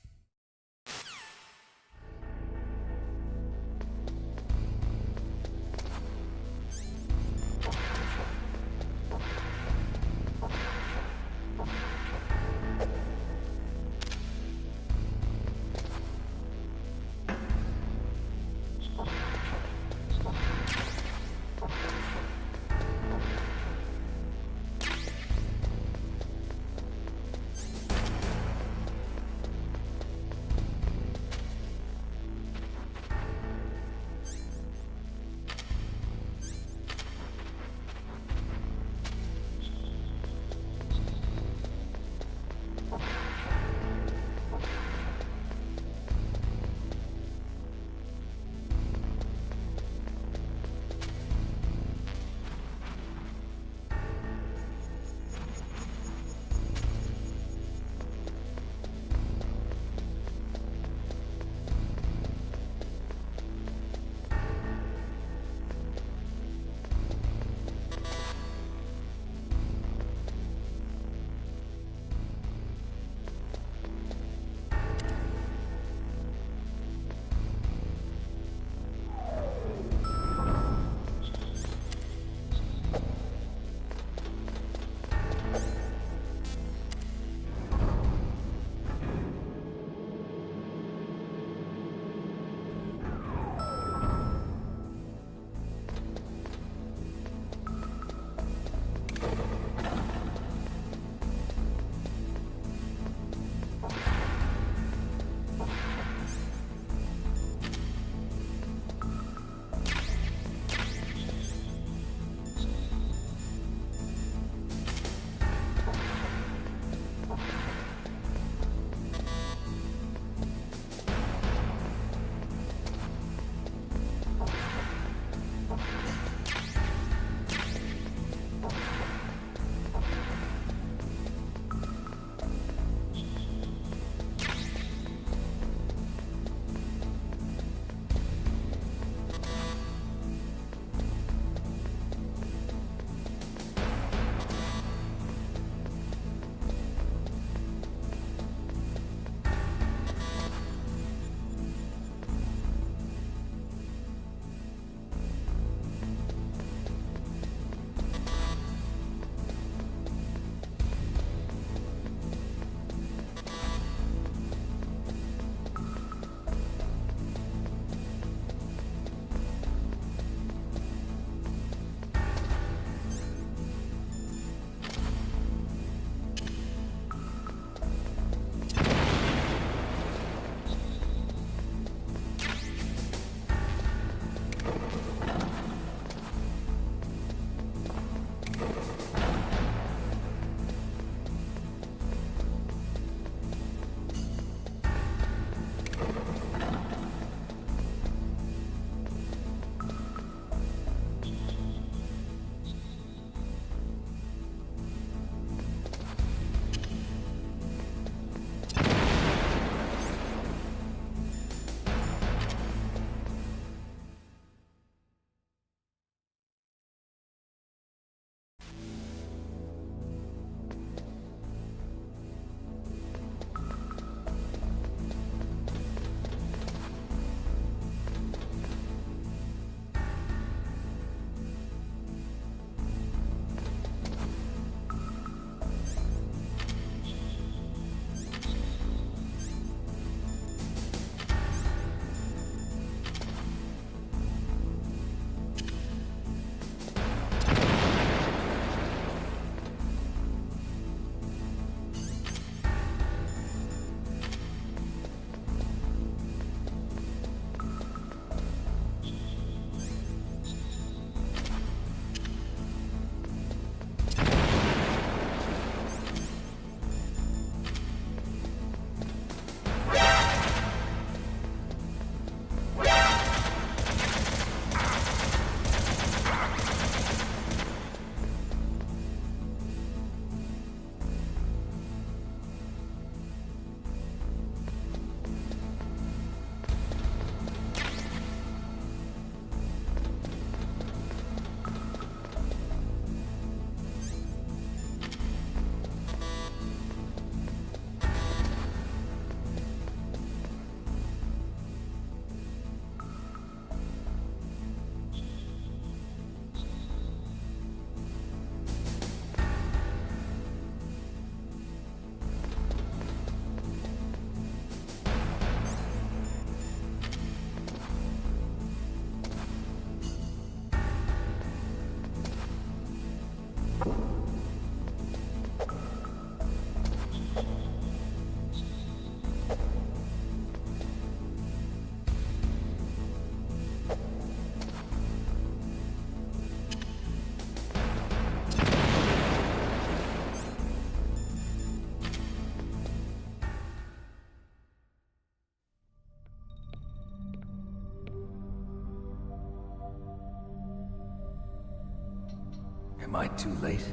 Am I too late?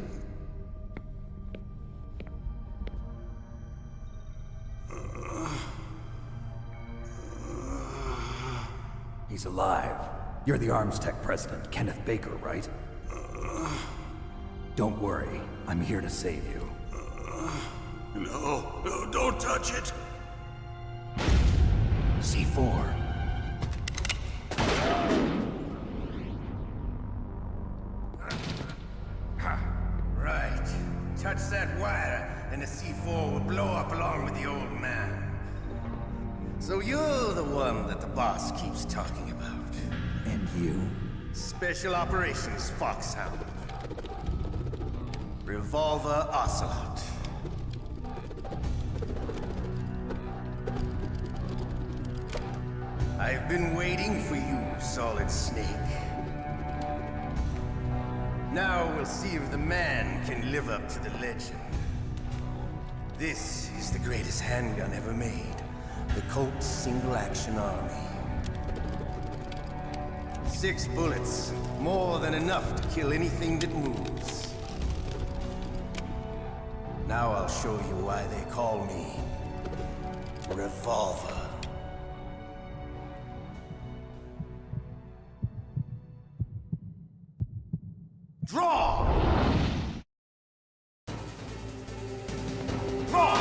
He's alive. You're the Arms Tech president, Kenneth Baker, right? Don't worry. I'm here to save you. No, don't touch it! C4. Right. Touch that wire, and the C4 will blow up along with the old man. So you're the one that the boss keeps talking about. And you? Special Operations Foxhound. Revolver Ocelot. I've been waiting for you, Solid Snake. Now we'll see if the man can live up to the legend. This is the greatest handgun ever made. The Colt Single Action Army. 6 bullets, more than enough to kill anything that moves. Now I'll show you why they call me Revolver. Draw! Draw!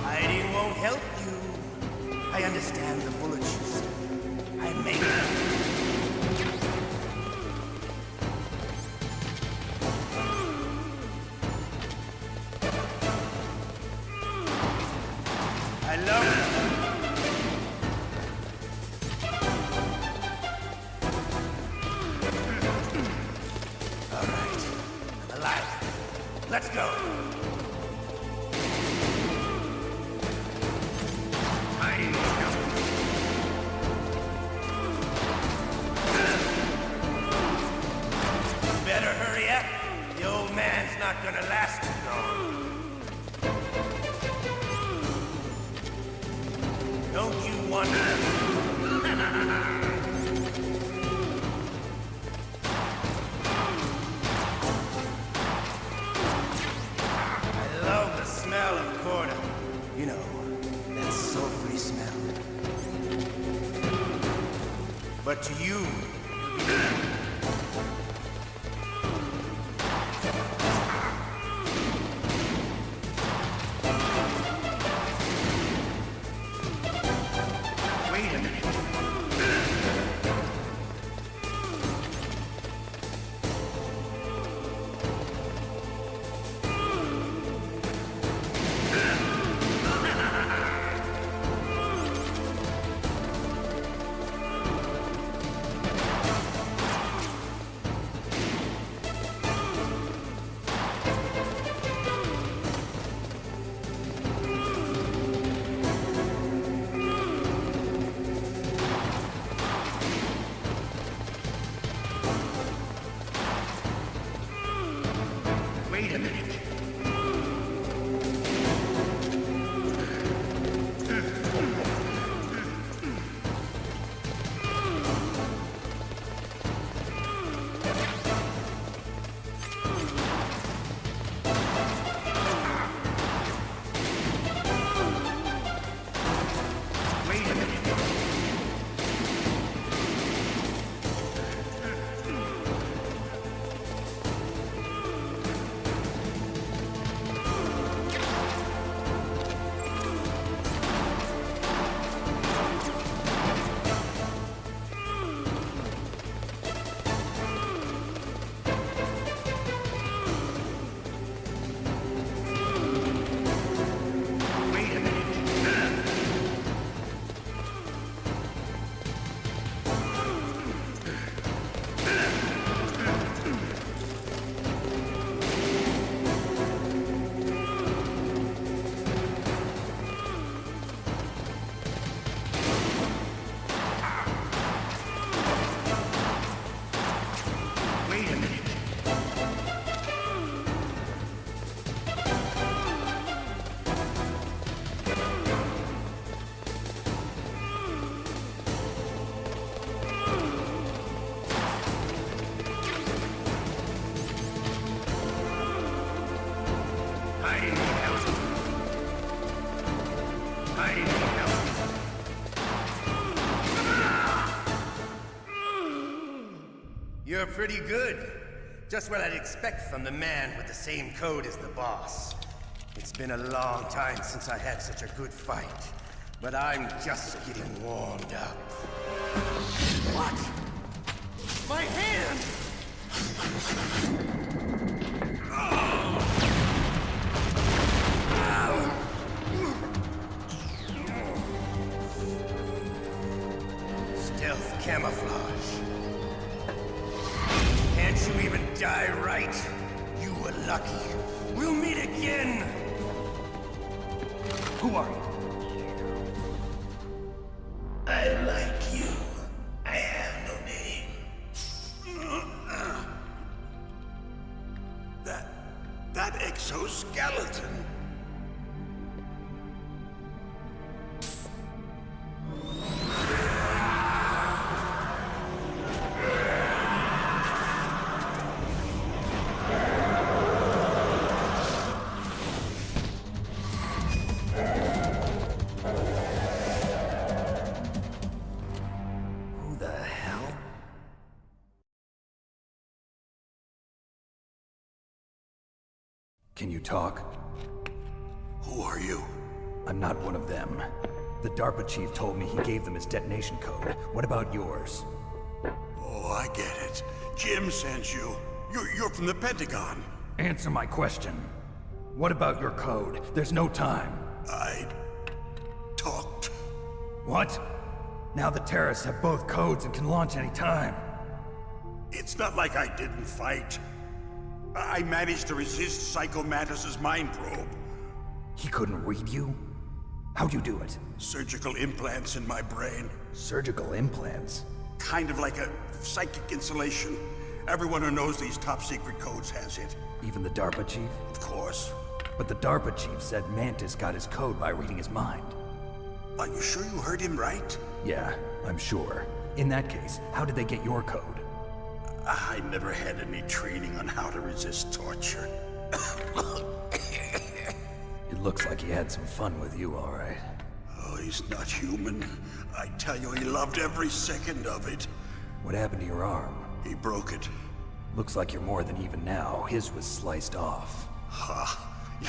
Hiding won't help you. I understand the bullets you see. I made them. I love it. All right. Alive. Let's go. Better hurry up. The old man's not gonna last too long. Don't you wonder? I love the smell of corda. You know, that sulfury smell. But to you, wait a minute. You're pretty good. Just what I'd expect from the man with the same code as the boss. It's been a long time since I had such a good fight, but I'm just getting warmed up. What? My hand! Stealth camouflage. Can't you even die right? You were lucky. We'll meet again! Who are you? I like you. I have no name. That exoskeleton. Can you talk? Who are you? I'm not one of them. The DARPA chief told me he gave them his detonation code. What about yours? Oh, I get it. Jim sent you. You're from the Pentagon. Answer my question. What about your code? There's no time. I talked. What? Now the terrorists have both codes and can launch any time. It's not like I didn't fight. I managed to resist Psycho Mantis's mind probe. He couldn't read you? How'd you do it? Surgical implants in my brain. Surgical implants? Kind of like a psychic insulation. Everyone who knows these top secret codes has it. Even the DARPA chief? Of course. But the DARPA chief said Mantis got his code by reading his mind. Are you sure you heard him right? Yeah, I'm sure. In that case, how did they get your code? I never had any training on how to resist torture. It looks like he had some fun with you, all right. Oh, he's not human. I tell you, he loved every second of it. What happened to your arm? He broke it. Looks like you're more than even now. His was sliced off. Ha,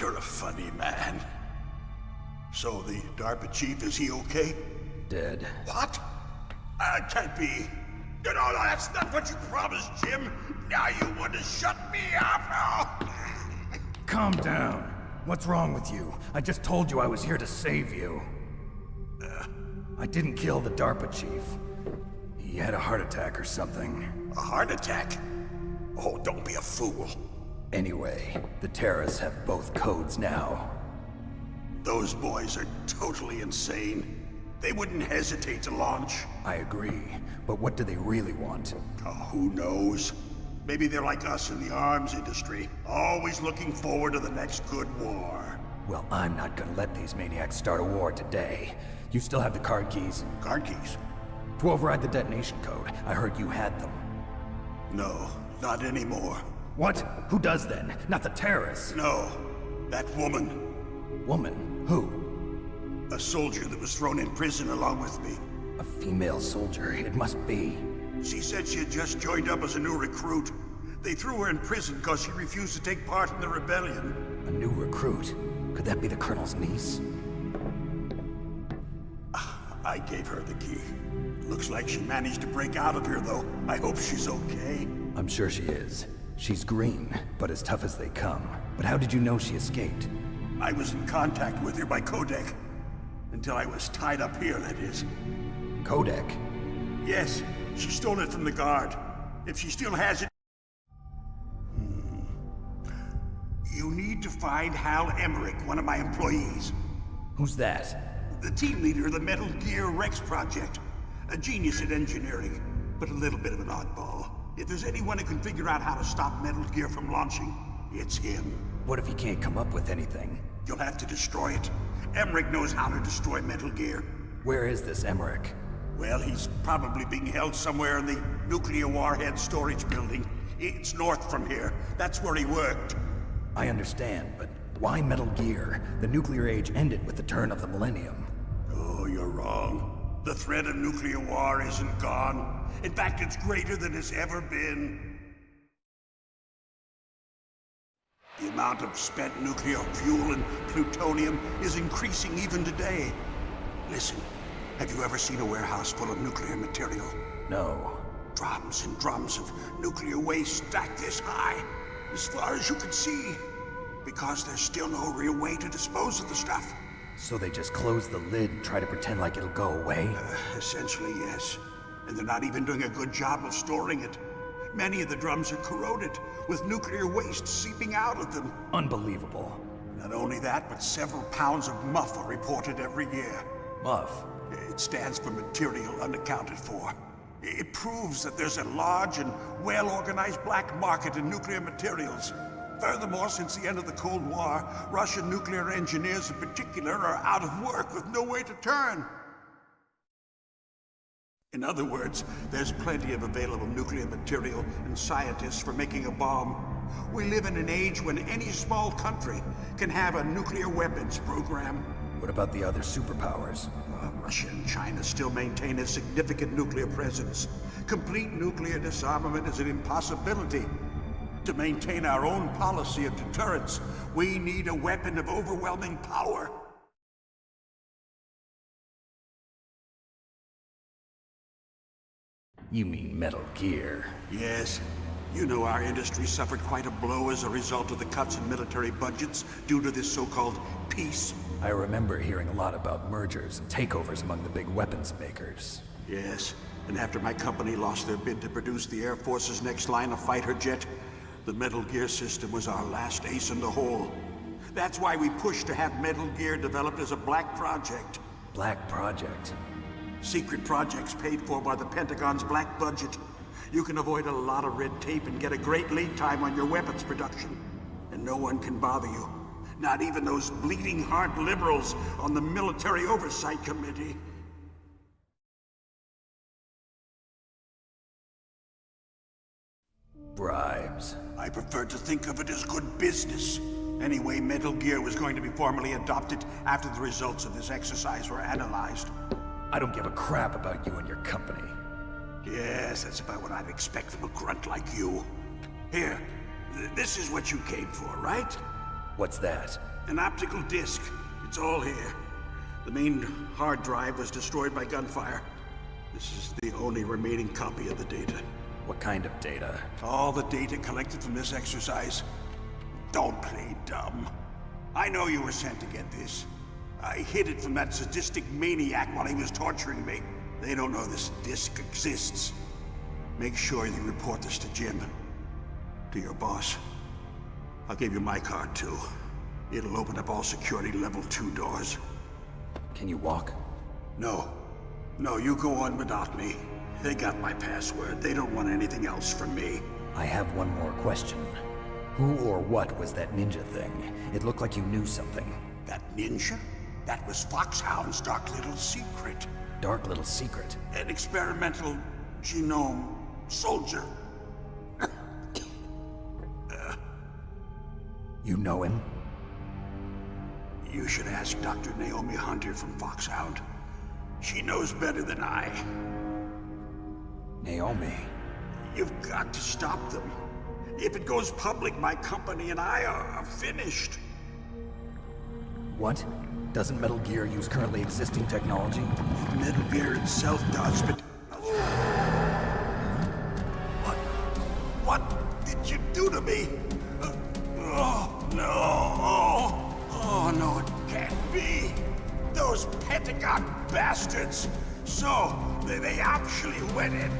you're a funny man. So the DARPA chief, is he okay? Dead. What? Can't be. No, that's not what you promised, Jim. Now you want to shut me up? Calm down. What's wrong with you? I just told you I was here to save you. I didn't kill the DARPA chief. He had a heart attack or something. A heart attack? Oh, don't be a fool. Anyway, the terrorists have both codes now. Those boys are totally insane. They wouldn't hesitate to launch. I agree, but what do they really want? Oh, who knows? Maybe they're like us in the arms industry, always looking forward to the next good war. Well, I'm not gonna let these maniacs start a war today. You still have the card keys? Card keys? To override the detonation code. I heard you had them. No, not anymore. What? Who does then? Not the terrorists? No, that woman. Woman? Who? A soldier that was thrown in prison along with me. A female soldier, it must be. She said she had just joined up as a new recruit. They threw her in prison because she refused to take part in the rebellion. A new recruit? Could that be the Colonel's niece? I gave her the key. Looks like she managed to break out of here, though. I hope she's okay. I'm sure she is. She's green, but as tough as they come. But how did you know she escaped? I was in contact with her by codec. Until I was tied up here, that is. Codec? Yes, she stole it from the guard. If she still has it... You need to find Hal Emmerich, one of my employees. Who's that? The team leader of the Metal Gear Rex project. A genius at engineering, but a little bit of an oddball. If there's anyone who can figure out how to stop Metal Gear from launching, it's him. What if he can't come up with anything? You'll have to destroy it. Emmerich knows how to destroy Metal Gear. Where is this Emmerich? Well, he's probably being held somewhere in the nuclear warhead storage building. It's north from here. That's where he worked. I understand, but why Metal Gear? The nuclear age ended with the turn of the millennium. Oh, you're wrong. The threat of nuclear war isn't gone. In fact, it's greater than it's ever been. The amount of spent nuclear fuel and plutonium is increasing even today. Listen, have you ever seen a warehouse full of nuclear material? No. Drums and drums of nuclear waste stacked this high, as far as you can see. Because there's still no real way to dispose of the stuff. So they just close the lid and try to pretend like it'll go away? Essentially, yes. And they're not even doing a good job of storing it. Many of the drums are corroded, with nuclear waste seeping out of them. Unbelievable. Not only that, but several pounds of MUF are reported every year. MUF? It stands for material unaccounted for. It proves that there's a large and well-organized black market in nuclear materials. Furthermore, since the end of the Cold War, Russian nuclear engineers in particular are out of work with no way to turn. In other words, there's plenty of available nuclear material and scientists for making a bomb. We live in an age when any small country can have a nuclear weapons program. What about the other superpowers? Russia and China still maintain a significant nuclear presence. Complete nuclear disarmament is an impossibility. To maintain our own policy of deterrence, we need a weapon of overwhelming power. You mean Metal Gear? Yes. You know our industry suffered quite a blow as a result of the cuts in military budgets due to this so-called peace. I remember hearing a lot about mergers and takeovers among the big weapons makers. Yes, and after my company lost their bid to produce the Air Force's next line of fighter jet, the Metal Gear system was our last ace in the hole. That's why we pushed to have Metal Gear developed as a black project. Black project? Secret projects paid for by the Pentagon's black budget. You can avoid a lot of red tape and get a great lead time on your weapons production. And no one can bother you. Not even those bleeding heart liberals on the Military Oversight Committee. Bribes. I prefer to think of it as good business. Anyway, Metal Gear was going to be formally adopted after the results of this exercise were analyzed. I don't give a crap about you and your company. Yes, that's about what I'd expect from a grunt like you. Here, this is what you came for, right? What's that? An optical disc. It's all here. The main hard drive was destroyed by gunfire. This is the only remaining copy of the data. What kind of data? All the data collected from this exercise. Don't play dumb. I know you were sent to get this. I hid it from that sadistic maniac while he was torturing me. They don't know this disc exists. Make sure you report this to Jim. To your boss. I'll give you my card, too. It'll open up all security level 2 doors. Can you walk? No. No, you go on without me. They got my password. They don't want anything else from me. I have one more question. Who or what was that ninja thing? It looked like you knew something. That ninja? That was Foxhound's dark little secret. Dark little secret? An experimental genome soldier. You know him? You should ask Dr. Naomi Hunter from Foxhound. She knows better than I. Naomi? You've got to stop them. If it goes public, my company and I are finished. What? Doesn't Metal Gear use currently existing technology? Metal Gear itself does, but... What did you do to me? Oh, no. Oh, no, it can't be. Those Pentagon bastards. So, they actually went and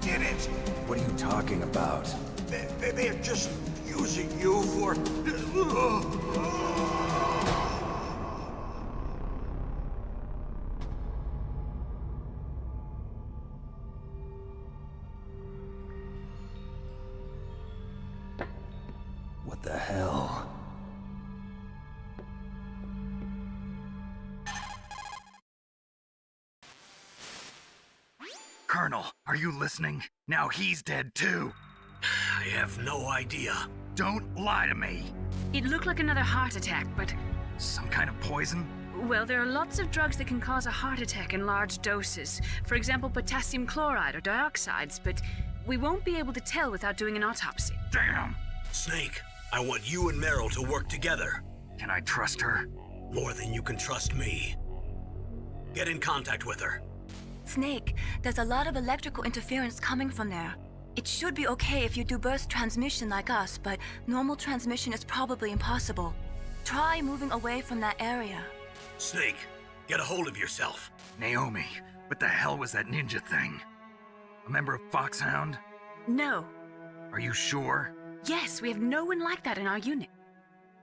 did it. What are you talking about? They're just using you for... What the hell? Colonel, are you listening? Now he's dead too. I have no idea. Don't lie to me. It looked like another heart attack, but Some kind of poison? Well, there are lots of drugs that can cause a heart attack in large doses. For example, potassium chloride or dioxides, but we won't be able to tell without doing an autopsy. Damn! Snake, I want you and Meryl to work together. Can I trust her? More than you can trust me. Get in contact with her. Snake, there's a lot of electrical interference coming from there. It should be okay if you do burst transmission like us, but normal transmission is probably impossible. Try moving away from that area. Snake, get a hold of yourself. Naomi, what the hell was that ninja thing? A member of Foxhound? No. Are you sure? Yes, we have no one like that in our unit.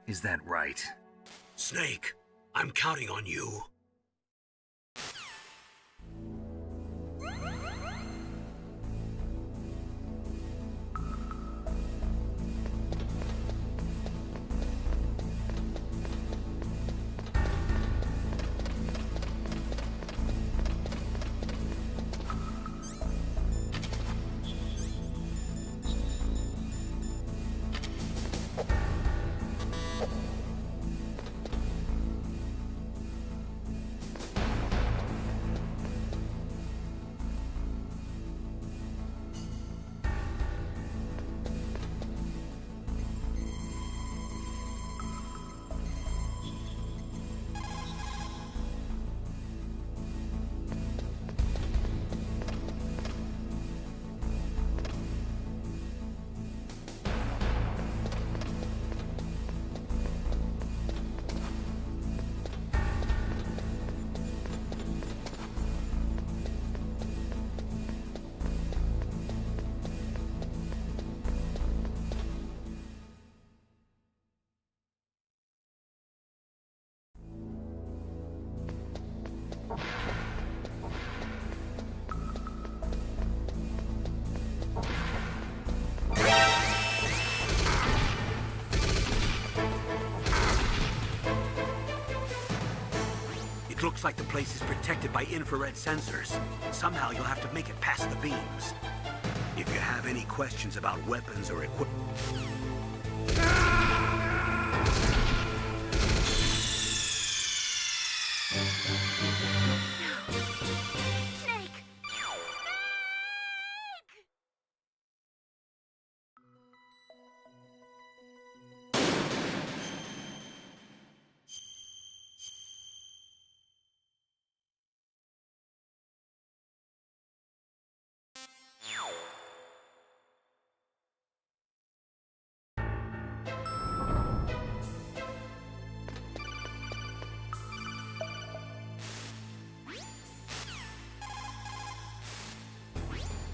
Is that right? Snake, I'm counting on you. It looks like the place is protected by infrared sensors. Somehow you'll have to make it past the beams. If you have any questions about weapons or equipment... Snake!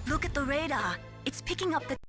Look at the radar. It's picking up the...